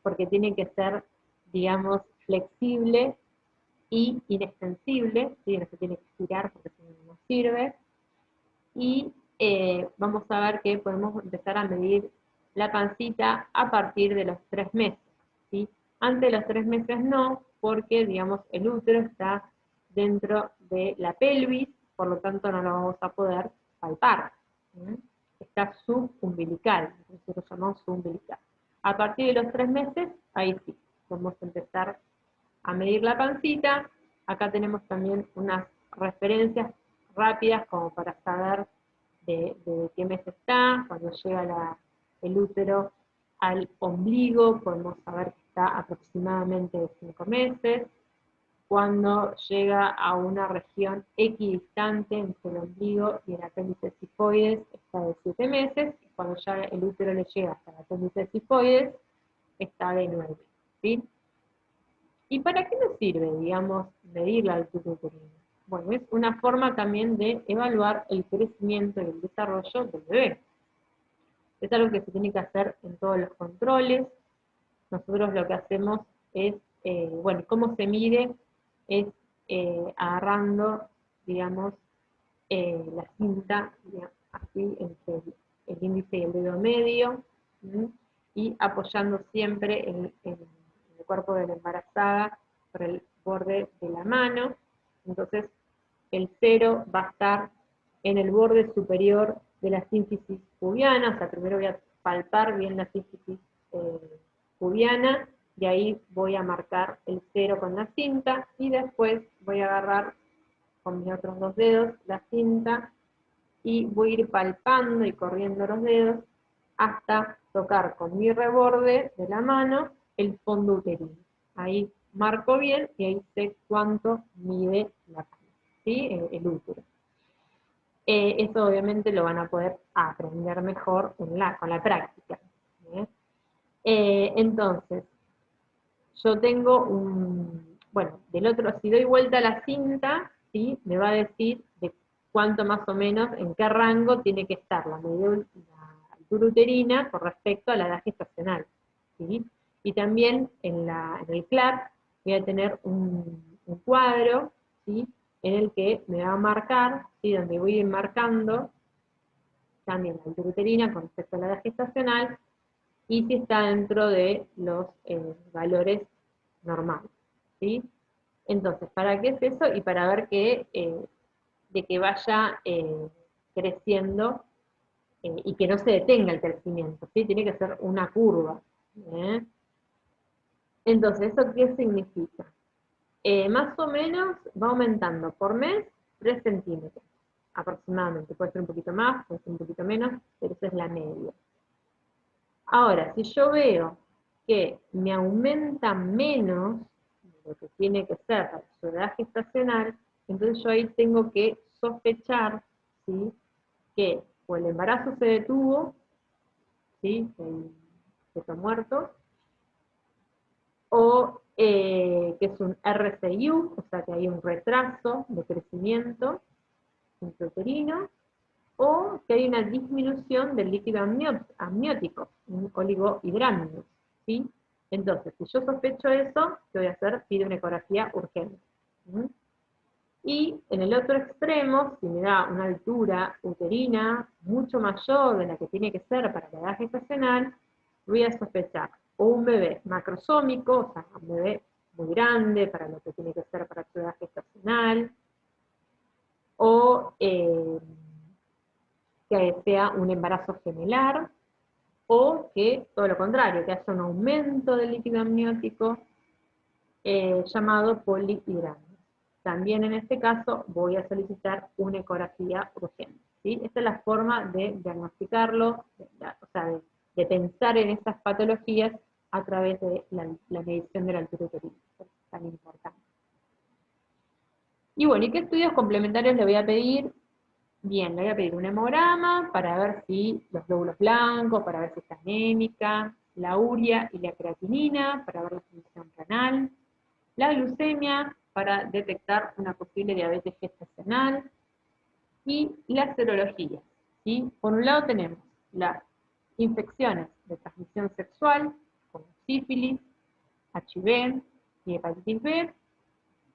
[SPEAKER 1] porque tiene que ser, digamos, flexible y inextensible, ¿sí? No se tiene que estirar porque si no, no sirve. Y vamos a ver que podemos empezar a medir la pancita a partir de los 3 meses, ¿sí? Antes de los 3 meses no, porque, digamos, el útero está dentro de la pelvis, por lo tanto no lo vamos a poder palpar. ¿Sí? Está subumbilical, nosotros llamamos subumbilical. A partir de los 3 meses, ahí sí, vamos a empezar a medir la pancita. Acá tenemos también unas referencias rápidas como para saber de qué mes está. Cuando llega el útero al ombligo podemos saber que está aproximadamente de 5 meses. Cuando llega a una región equidistante entre el ombligo y el apéndice cifoides está de 7 meses. Y cuando ya el útero le llega hasta el apéndice cifoides está de 9. ¿Sí? ¿Y para qué nos sirve, digamos, medir la altura uterina? Bueno, es una forma también de evaluar el crecimiento y el desarrollo del bebé. Es algo que se tiene que hacer en todos los controles. Nosotros lo que hacemos es, bueno, cómo se mide es agarrando, digamos, la cinta, digamos, así entre el índice y el dedo medio, ¿sí? Y apoyando siempre en el cuerpo de la embarazada por el borde de la mano. Entonces el 0 va a estar en el borde superior de la sínfisis pubiana, o sea, primero voy a palpar bien la sínfisis pubiana, y ahí voy a marcar el 0 con la cinta, y después voy a agarrar con mis otros 2 dedos la cinta, y voy a ir palpando y corriendo los dedos hasta tocar con mi reborde de la mano el fondo uterino. Ahí marco bien y ahí sé cuánto mide la panza, ¿sí? El útero. Eso obviamente lo van a poder aprender mejor con la práctica. Entonces, yo tengo bueno, del otro, si doy vuelta a la cinta, ¿sí? Me va a decir de cuánto más o menos, en qué rango tiene que estar la altura uterina con respecto a la edad gestacional, ¿sí? Y también en el CLAP voy a tener un cuadro, ¿sí? En el que me va a marcar, ¿sí? Donde voy a ir marcando también la altura uterina con respecto a la edad gestacional, y si está dentro de los valores normales, ¿sí? Entonces, ¿para qué es eso? Y para ver de que vaya creciendo y que no se detenga el crecimiento, ¿sí? Tiene que ser una curva. Entonces, ¿eso qué significa? Más o menos va aumentando por mes 3 centímetros, aproximadamente. Puede ser un poquito más, puede ser un poquito menos, pero esa es la media. Ahora, si yo veo que me aumenta menos de lo que tiene que ser para su edad gestacional, entonces yo ahí tengo que sospechar, ¿sí? Que o el embarazo se detuvo, ¿sí? Que está muerto, o que es un RCIU, o sea que hay un retraso de crecimiento intrauterino, o que hay una disminución del líquido amniótico, un oligohidrámico, ¿sí? Entonces, si yo sospecho eso, ¿qué voy a hacer? Pido una ecografía urgente. ¿Sí? Y en el otro extremo, si me da una altura uterina mucho mayor de la que tiene que ser para la edad gestacional, voy a sospechar o un bebé macrosómico, o sea, un bebé muy grande para lo que tiene que ser para su edad gestacional, o que sea un embarazo gemelar, o que, todo lo contrario, que haya un aumento del líquido amniótico llamado polihidramia. También en este caso voy a solicitar una ecografía urgente. ¿Sí? Esta es la forma de diagnosticarlo, o sea, de pensar en estas patologías a través de la medición de la altura uterina. Es tan importante. Y bueno, ¿y qué estudios complementarios le voy a pedir? Bien, le voy a pedir un hemograma para ver si los glóbulos blancos, para ver si está anémica, la urea y la creatinina para ver la función renal, la glucemia para detectar una posible diabetes gestacional y la serología. ¿Sí? Por un lado tenemos las infecciones de transmisión sexual, como sífilis, HIV y hepatitis B,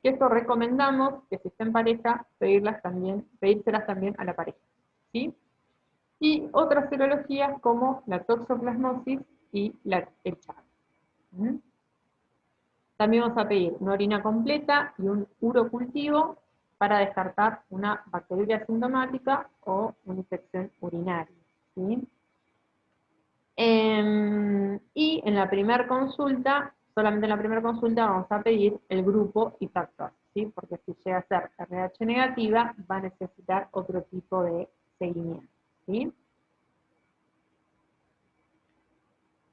[SPEAKER 1] Que esto recomendamos que si está en pareja, pedírselas también a la pareja, ¿sí? Y otras serologías como la toxoplasmosis y el CHAD. ¿Mm? También vamos a pedir una orina completa y un urocultivo para descartar una bacteriuria asintomática o una infección urinaria, ¿sí? Y en la primera consulta, solamente en la primera consulta vamos a pedir el grupo y factor, ¿sí? Porque si llega a ser RH negativa, va a necesitar otro tipo de seguimiento, ¿sí?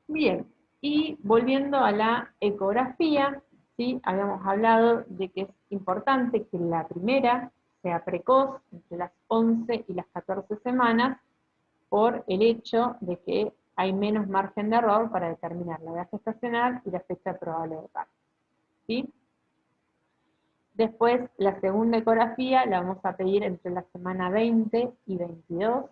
[SPEAKER 1] Bien, y volviendo a la ecografía, ¿sí? Habíamos hablado de que es importante que la primera sea precoz, entre las 11 y las 14 semanas, por el hecho de que hay menos margen de error para determinar la edad gestacional y la fecha probable de parto, ¿sí? Después, la segunda ecografía la vamos a pedir entre la semana 20 y 22,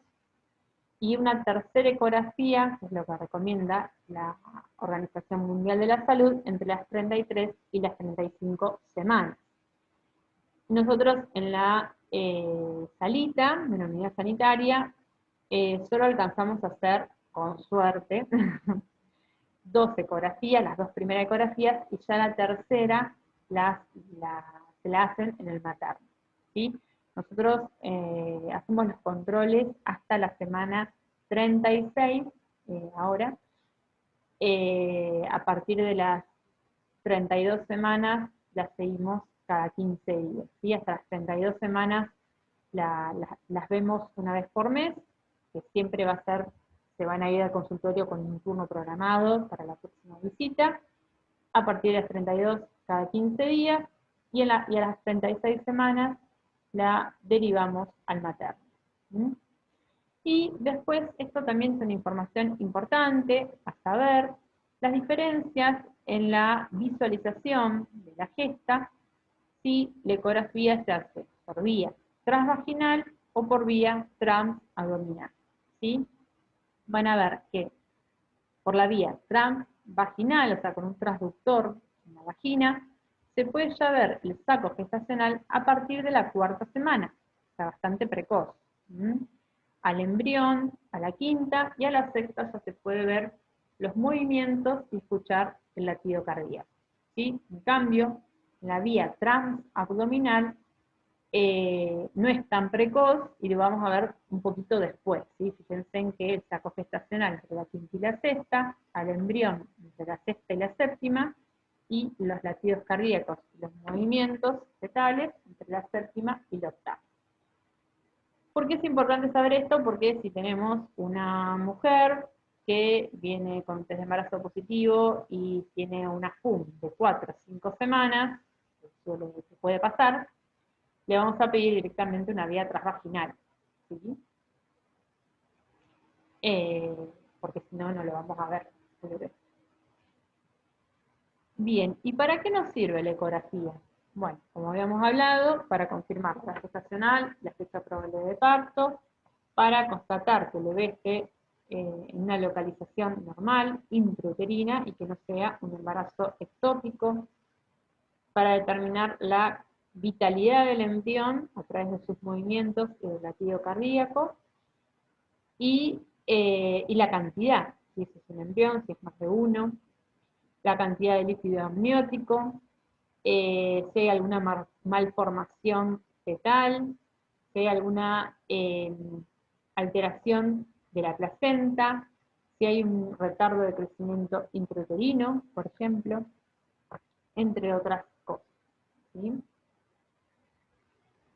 [SPEAKER 1] y una tercera ecografía, que es lo que recomienda la Organización Mundial de la Salud, entre las 33 y las 35 semanas. Nosotros en la salita, en la unidad sanitaria, solo alcanzamos a hacer, con suerte, 2 ecografías, las 2 primeras ecografías, y ya la tercera se la hacen en el materno, ¿sí? Nosotros hacemos los controles hasta la semana 36, ahora. A partir de las 32 semanas las seguimos cada 15 días, ¿sí? Hasta las 32 semanas las vemos una vez por mes, que siempre va a ser, se van a ir al consultorio con un turno programado para la próxima visita. A partir de las 32 cada 15 días, y a las 36 semanas la derivamos al materno. ¿Mm? Y después, esto también es una información importante a saber, las diferencias en la visualización de la gesta, si la ecografía se hace por vía transvaginal o por vía transabdominal, ¿sí? Van a ver que por la vía transvaginal, o sea, con un transductor en la vagina, se puede ya ver el saco gestacional a partir de la 4ª semana, o sea, bastante precoz. Al embrión, a la 5ª y a la 6ª ya se puede ver los movimientos y escuchar el latido cardíaco, ¿sí? En cambio, la vía transabdominal no es tan precoz y lo vamos a ver un poquito después, ¿sí? Fíjense en que el saco gestacional entre la 5ª y la 6ª, al embrión entre la 6ª y la 7ª, y los latidos cardíacos y los movimientos fetales entre la 7ª y la 8ª. ¿Por qué es importante saber esto? Porque si tenemos una mujer que viene con test de embarazo positivo y tiene una FUM de 4 a 5 semanas, que puede pasar, le vamos a pedir directamente una vía transvaginal, ¿sí? Porque si no, no lo vamos a ver. Bien, ¿y para qué nos sirve la ecografía? Bueno, como habíamos hablado, para confirmar la gestacional, la fecha probable de parto, para constatar que el bebé esté en una localización normal, intrauterina, y que no sea un embarazo ectópico, para determinar la vitalidad del embrión a través de sus movimientos y del latido cardíaco, y la cantidad, si es un embrión, si es más de uno, la cantidad de líquido amniótico, si hay alguna malformación fetal, si hay alguna alteración de la placenta, si hay un retardo de crecimiento intrauterino, por ejemplo, entre otras cosas, ¿sí?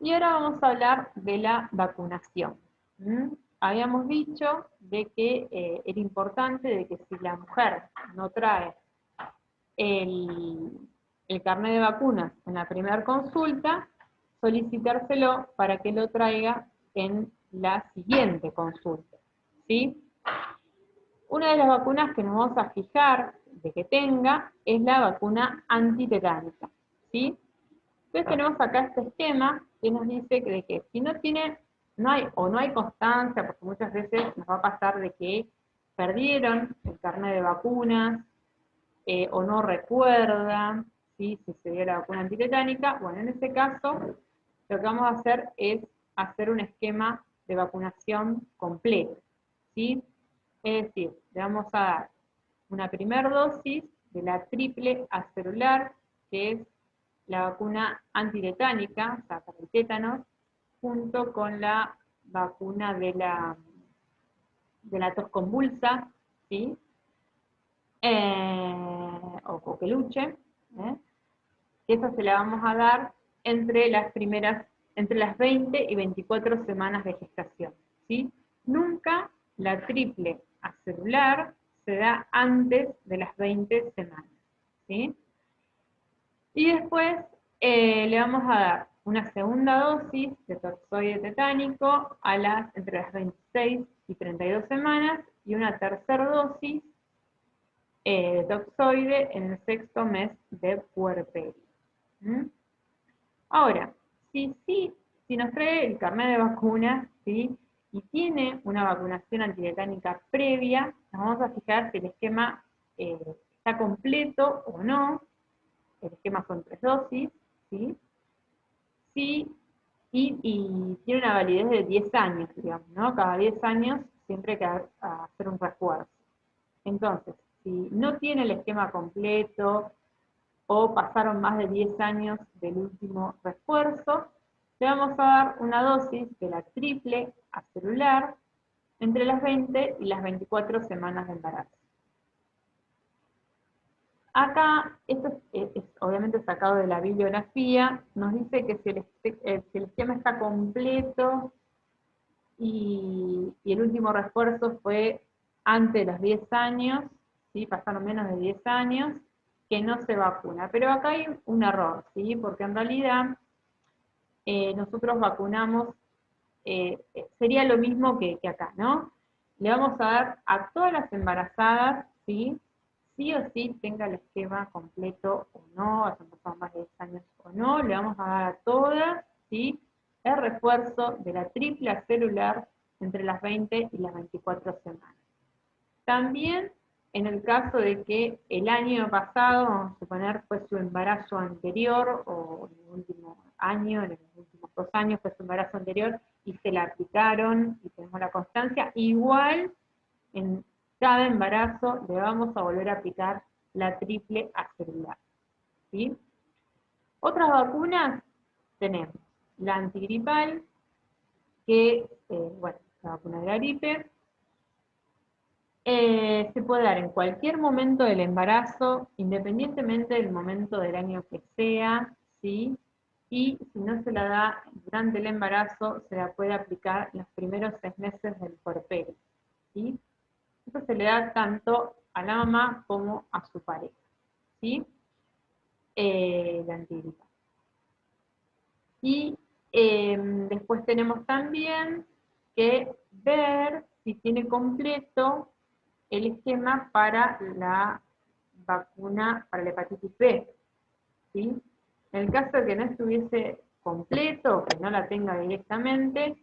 [SPEAKER 1] Y ahora vamos a hablar de la vacunación. Habíamos dicho de que era importante de que si la mujer no trae el carnet de vacunas en la primera consulta, solicitárselo para que lo traiga en la siguiente consulta, ¿sí? Una de las vacunas que nos vamos a fijar de que tenga es la vacuna antitetánica, ¿sí? Entonces tenemos acá este esquema que nos dice que, de que si no tiene, no hay constancia, porque muchas veces nos va a pasar de que perdieron el carnet de vacunas, o no recuerda, ¿sí? Si se dio la vacuna antitetánica, bueno, en ese caso, lo que vamos a hacer es hacer un esquema de vacunación completo, ¿sí? Es decir, le vamos a dar una primera dosis de la triple acelular, que es la vacuna antitetánica, o sea, para el tétanos, junto con la vacuna de la tos convulsa, ¿sí? O coqueluche, ¿eh? Esa se la vamos a dar entre las 20 y 24 semanas de gestación, ¿sí? Nunca la triple acelular se da antes de las 20 semanas, ¿sí? Y después le vamos a dar una segunda dosis de toxoide tetánico entre las 26 y 32 semanas y una tercera dosis de toxoide en el sexto mes de puerperio. ¿Mm? Ahora, si nos trae el carnet de vacunas, ¿sí? Y tiene una vacunación antitetánica previa, nos vamos a fijar si el esquema está completo o no. El esquema son 3 dosis, ¿sí? Sí, y tiene una validez de 10 años, digamos, ¿no? Cada 10 años siempre hay que hacer un refuerzo. Entonces, si no tiene el esquema completo o pasaron más de 10 años del último refuerzo, le vamos a dar una dosis de la triple acelular entre las 20 y las 24 semanas de embarazo. Acá, esto es obviamente sacado de la bibliografía, nos dice que si el esquema está completo y el último refuerzo fue antes de los 10 años, ¿sí? Pasaron menos de 10 años, que no se vacuna. Pero acá hay un error, ¿sí? Porque en realidad nosotros vacunamos, sería lo mismo que acá, ¿no? Le vamos a dar a todas las embarazadas, ¿sí? Sí o sí tenga el esquema completo o no, hayan pasado más de 10 años o no, le vamos a dar a todas, ¿sí? El refuerzo de la triple celular entre las 20 y las 24 semanas. También en el caso de que el año pasado, vamos a suponer, fue su embarazo anterior, o en el último año, en los últimos 2 años fue su embarazo anterior, y se la aplicaron, y tenemos la constancia, igual en cada embarazo le vamos a volver a aplicar la triple acelular, ¿sí? Otras vacunas tenemos la antigripal, que, bueno, la vacuna de la gripe, se puede dar en cualquier momento del embarazo, independientemente del momento del año que sea, ¿sí? Y si no se la da durante el embarazo, se la puede aplicar los primeros 6 meses del puerperio, ¿sí? Esto se le da tanto a la mamá como a su pareja, ¿sí? La antigripal. Y después tenemos también que ver si tiene completo el esquema para la vacuna para la hepatitis B, ¿sí? En el caso de que no estuviese completo, que no la tenga directamente,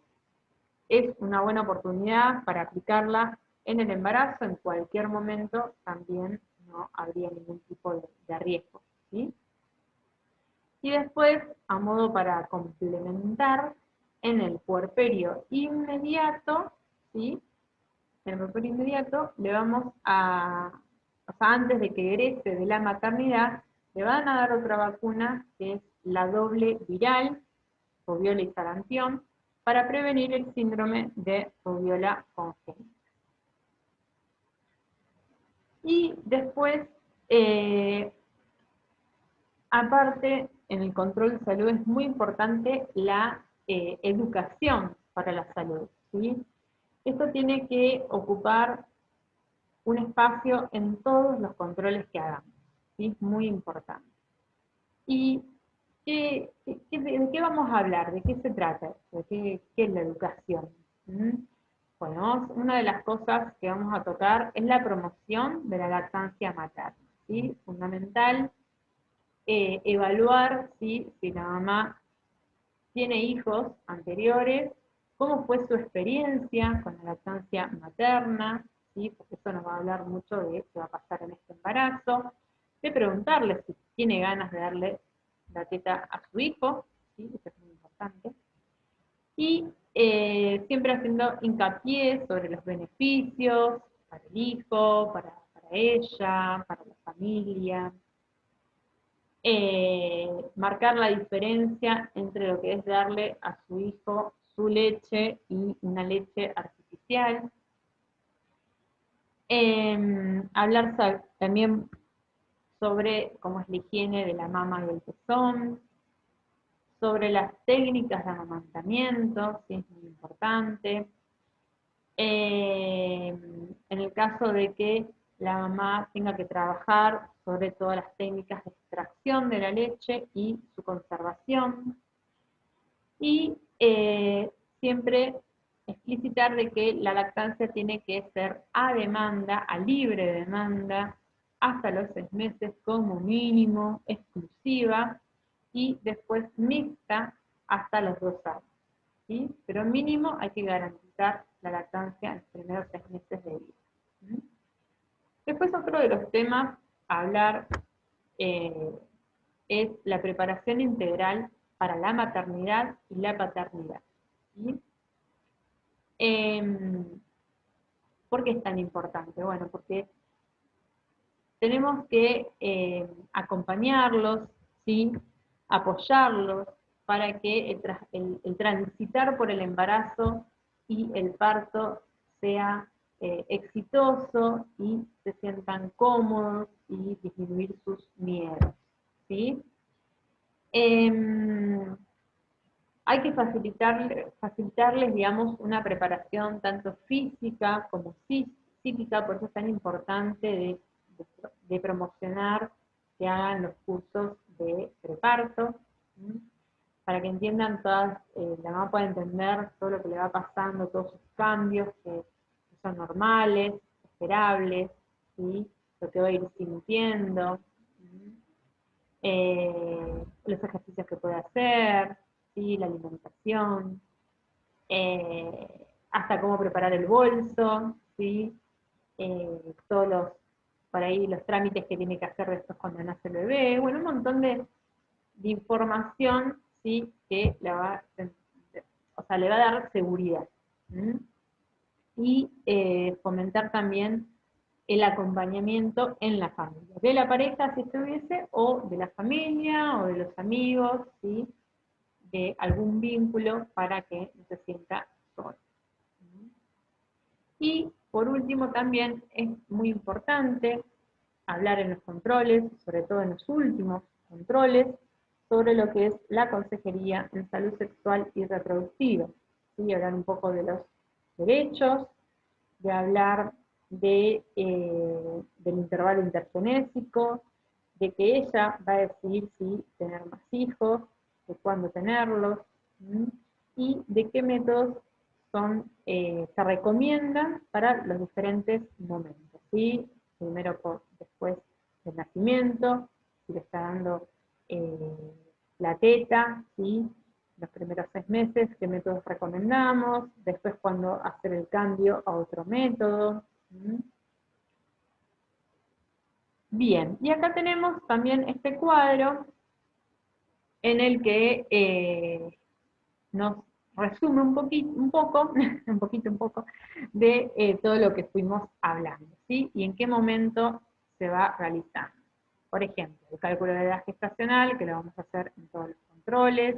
[SPEAKER 1] es una buena oportunidad para aplicarla en el embarazo, en cualquier momento también no habría ningún tipo de riesgo, ¿sí? Y después, a modo para complementar, en el puerperio inmediato, ¿sí? En el puerperio inmediato le vamos o sea, antes de que egrese de la maternidad, le van a dar otra vacuna que es la doble viral, rubiola y sarampión, para prevenir el síndrome de rubiola congénita. Y después, aparte, en el control de salud es muy importante la educación para la salud, ¿sí? Esto tiene que ocupar un espacio en todos los controles que hagamos, ¿sí? Es muy importante. ¿Y de qué vamos a hablar? ¿De qué se trata? ¿Qué es la educación? ¿Mm? Bueno, una de las cosas que vamos a tocar es la promoción de la lactancia materna, ¿sí? Fundamental evaluar si la mamá tiene hijos anteriores, cómo fue su experiencia con la lactancia materna, ¿sí? Porque eso nos va a hablar mucho de qué va a pasar en este embarazo, de preguntarle si tiene ganas de darle la teta a su hijo, ¿sí? Eso es muy importante. Y siempre haciendo hincapié sobre los beneficios para el hijo, para ella, para la familia. Marcar la diferencia entre lo que es darle a su hijo su leche y una leche artificial. Hablar también sobre cómo es la higiene de la mama y el pezón, sobre las técnicas de amamantamiento, sí es muy importante. En el caso de que la mamá tenga que trabajar sobre todas las técnicas de extracción de la leche y su conservación. Y siempre explicitar de que la lactancia tiene que ser a demanda, a libre demanda, hasta los 6 meses como mínimo, exclusiva, y después mixta hasta los 2 años. ¿Sí? Pero mínimo hay que garantizar la lactancia en los primeros 6 meses de vida. ¿Sí? Después otro de los temas a hablar es la preparación integral para la maternidad y la paternidad. ¿Sí? ¿Por qué es tan importante? Bueno, porque tenemos que acompañarlos, ¿sí? Apoyarlos para que el transitar por el embarazo y el parto sea exitoso y se sientan cómodos y disminuir sus miedos. ¿Sí? Hay que facilitarles, digamos, una preparación tanto física como psíquica, por eso es tan importante de promocionar que hagan los cursos de preparto, ¿sí? Para que entiendan todas, la mamá pueda entender todo lo que le va pasando, todos sus cambios que son normales, esperables, ¿sí? Lo que va a ir sintiendo, ¿sí? Los ejercicios que puede hacer, ¿sí? La alimentación, hasta cómo preparar el bolso, ¿sí? Todos por ahí los trámites que tiene que hacer después cuando nace el bebé, bueno, un montón de información, ¿sí? Que le va a dar seguridad. ¿Sí? Y fomentar también el acompañamiento en la familia, de la pareja si estuviese, o de la familia, o de los amigos, ¿sí? De algún vínculo para que no se sienta solo. Y por último también es muy importante hablar en los controles, sobre todo en los últimos controles, sobre lo que es la consejería en salud sexual y reproductiva. ¿Sí? Hablar un poco de los derechos, de hablar del intervalo intergenésico, de que ella va a decidir si tener más hijos, de cuándo tenerlos, y de qué métodos se recomiendan para los diferentes momentos. ¿Sí? Primero después del nacimiento, si le está dando la teta, ¿sí? Los primeros 6 meses, qué métodos recomendamos, después cuando hacer el cambio a otro método. Bien, y acá tenemos también este cuadro en el que nos resume un poco, un poco, de todo lo que fuimos hablando, ¿sí? Y en qué momento se va realizando. Por ejemplo, el cálculo de edad gestacional, que lo vamos a hacer en todos los controles,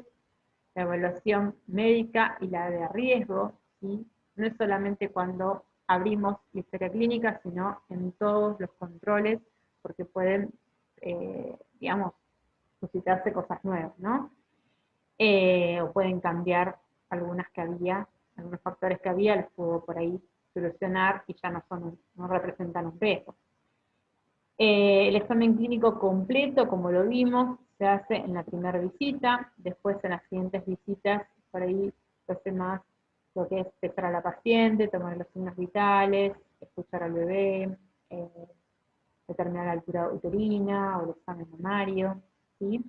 [SPEAKER 1] la evaluación médica y la de riesgo, ¿sí? No es solamente cuando abrimos la historia clínica, sino en todos los controles, porque pueden, digamos, suscitarse cosas nuevas, ¿no? O pueden cambiar algunos factores que había, los puedo por ahí solucionar y ya no representan un riesgo. El examen clínico completo, como lo vimos, se hace en la primera visita, después en las siguientes visitas, por ahí se hace más lo que es pesar a la paciente, tomar los signos vitales, escuchar al bebé, determinar la altura uterina o el examen mamario, ¿sí?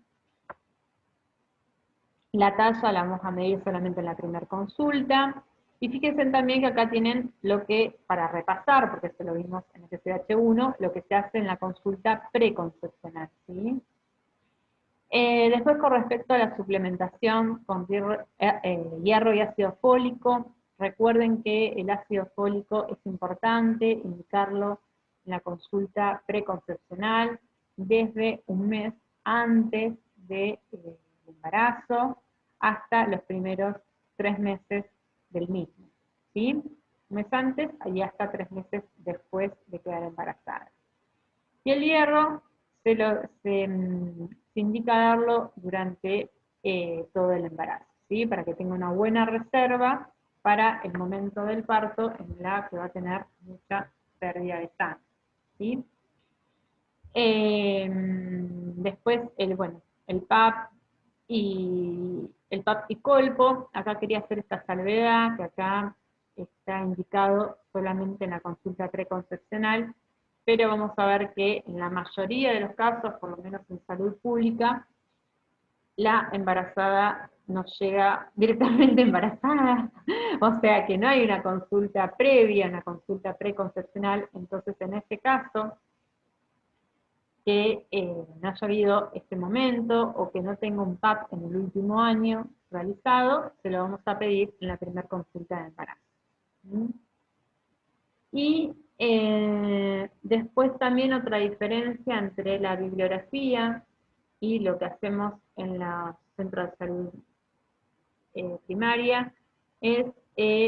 [SPEAKER 1] La talla la vamos a medir solamente en la primera consulta. Y fíjense también que acá tienen lo que, para repasar, porque esto lo vimos en el SDH1, lo que se hace en la consulta preconcepcional, ¿sí? Después, con respecto a la suplementación con hierro y ácido fólico, recuerden que el ácido fólico es importante indicarlo en la consulta preconcepcional desde un mes antes del embarazo hasta los primeros 3 meses del mismo, ¿sí? Un mes antes y hasta 3 meses después de quedar embarazada. Y el hierro se indica darlo durante todo el embarazo, ¿sí? Para que tenga una buena reserva para el momento del parto en la que va a tener mucha pérdida de sangre, ¿sí? Después, el PAP y colpo. Acá quería hacer esta salvedad, que acá está indicado solamente en la consulta preconcepcional, pero vamos a ver que en la mayoría de los casos, por lo menos en salud pública, la embarazada no llega directamente embarazada, o sea que no hay una consulta previa, una consulta preconcepcional. Entonces en este caso, que no haya habido este momento o que no tenga un PAP en el último año realizado, se lo vamos a pedir en la primera consulta de embarazo. ¿Mm? Y después también otra diferencia entre la bibliografía y lo que hacemos en los centros de salud primaria es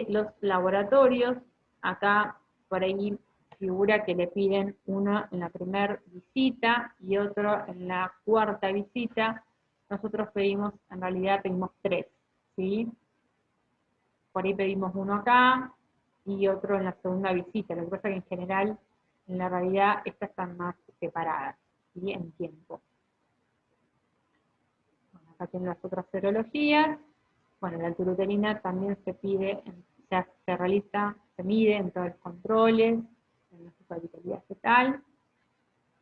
[SPEAKER 1] los laboratorios. Acá por ahí figura que le piden uno en la primera visita y otro en la cuarta visita. Nosotros pedimos, en realidad pedimos 3, ¿sí? Por ahí pedimos uno acá y otro en la segunda visita. Lo que pasa es que en general, en la realidad, estas están más separadas, ¿sí? En tiempo. Bueno, acá tienen las otras serologías. Bueno, la altura uterina también se pide, se realiza, se mide en todos los controles, en la supervitalidad fetal.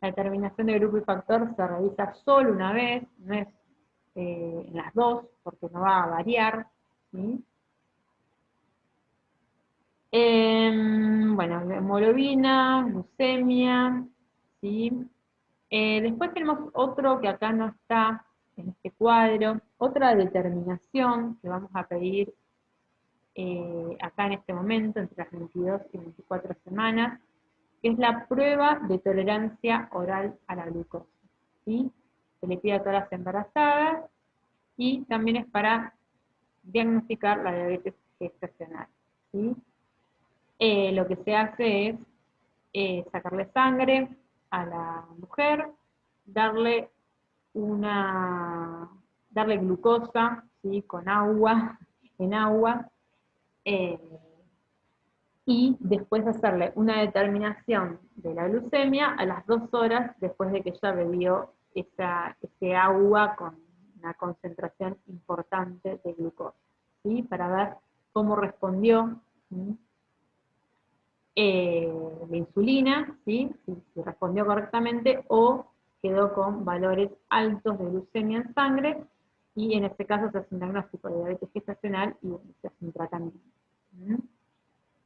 [SPEAKER 1] La determinación de grupo y factor se realiza solo una vez, no es en las dos, porque no va a variar, ¿sí? Bueno, hemoglobina, glucemia, ¿sí? Después tenemos otro que acá no está en este cuadro, otra determinación que vamos a pedir acá en este momento, entre las 22 y 24 semanas, que es la prueba de tolerancia oral a la glucosa, ¿sí? Se le pide a todas las embarazadas y también es para diagnosticar la diabetes gestacional, ¿sí? Lo que se hace es sacarle sangre a la mujer, darle darle glucosa, ¿sí? Con agua, en agua, eh, y después hacerle una determinación de la glucemia a las 2 horas después de que ella bebió ese agua con una concentración importante de glucosa, ¿sí? Para ver cómo respondió, ¿sí? La insulina, ¿sí? Si respondió correctamente o quedó con valores altos de glucemia en sangre, y en este caso se hace un diagnóstico de diabetes gestacional y se hace un tratamiento. ¿Mm?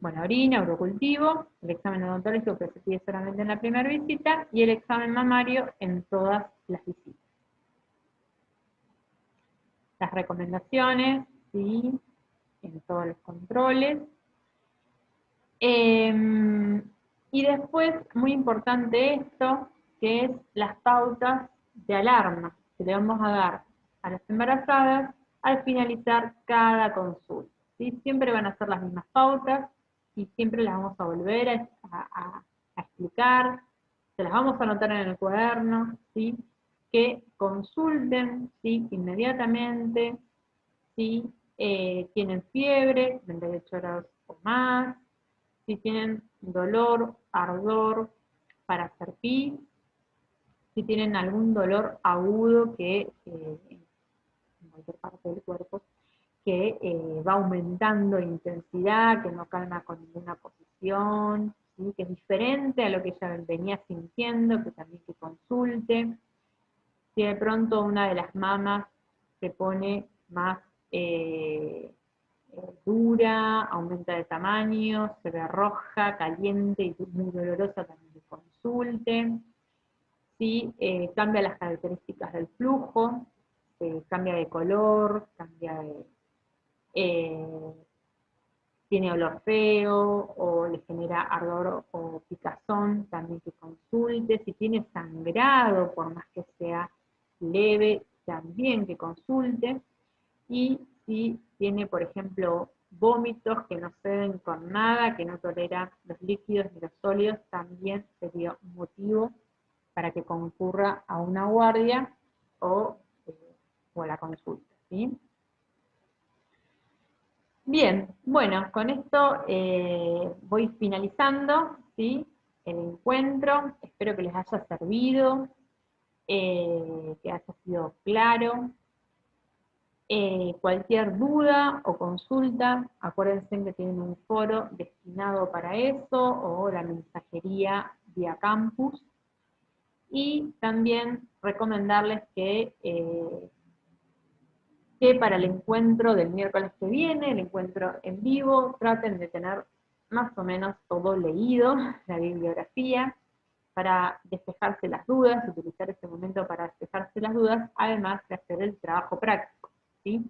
[SPEAKER 1] Bueno, orina, urocultivo, el examen odontológico que se pide solamente en la primera visita y el examen mamario en todas las visitas. Las recomendaciones, ¿sí? En todos los controles. Y después, muy importante esto, que es las pautas de alarma que le vamos a dar a las embarazadas al finalizar cada consulta, ¿sí? Siempre van a ser las mismas pautas y siempre las vamos a volver a explicar, se las vamos a anotar en el cuaderno, ¿sí? Que consulten, ¿sí? Inmediatamente, ¿sí? Tienen fiebre, 38 grados o más, si tienen dolor, ardor para hacer pis, si tienen algún dolor agudo que en cualquier parte del cuerpo, que va aumentando de intensidad, que no calma con ninguna posición, ¿sí? Que es diferente a lo que ella venía sintiendo, que también que consulte. Si de pronto una de las mamas se pone más dura, aumenta de tamaño, se ve roja, caliente y muy dolorosa, también que consulte. si cambia las características del flujo, cambia de color, eh, tiene olor feo, o le genera ardor o picazón, también que consulte. Si tiene sangrado, por más que sea leve, también que consulte. Y si tiene, por ejemplo, vómitos que no ceden con nada, que no tolera los líquidos ni los sólidos, también sería un motivo para que concurra a una guardia o, a la consulta, ¿sí? Bien, bueno, con esto voy finalizando, ¿sí? El encuentro. Espero que les haya servido, que haya sido claro. Cualquier duda o consulta, acuérdense que tienen un foro destinado para eso, o la mensajería vía campus. Y también recomendarles que para el encuentro del miércoles que viene, el encuentro en vivo, traten de tener más o menos todo leído, la bibliografía, para despejarse las dudas, utilizar ese momento para despejarse las dudas, además de hacer el trabajo práctico, ¿sí?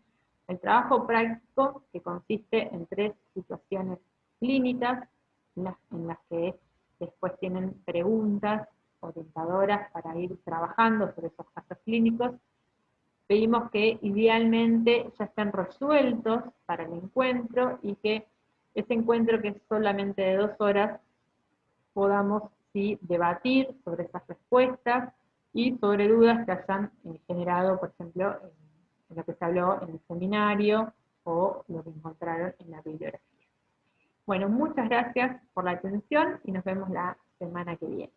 [SPEAKER 1] El trabajo práctico, que consiste en 3 situaciones clínicas, en las que después tienen preguntas orientadoras para ir trabajando sobre esos casos clínicos. Pedimos que idealmente ya estén resueltos para el encuentro, y que ese encuentro, que es solamente de 2 horas, podamos, sí, debatir sobre esas respuestas y sobre dudas que hayan generado, por ejemplo, en lo que se habló en el seminario o lo que encontraron en la bibliografía. Bueno, muchas gracias por la atención y nos vemos la semana que viene.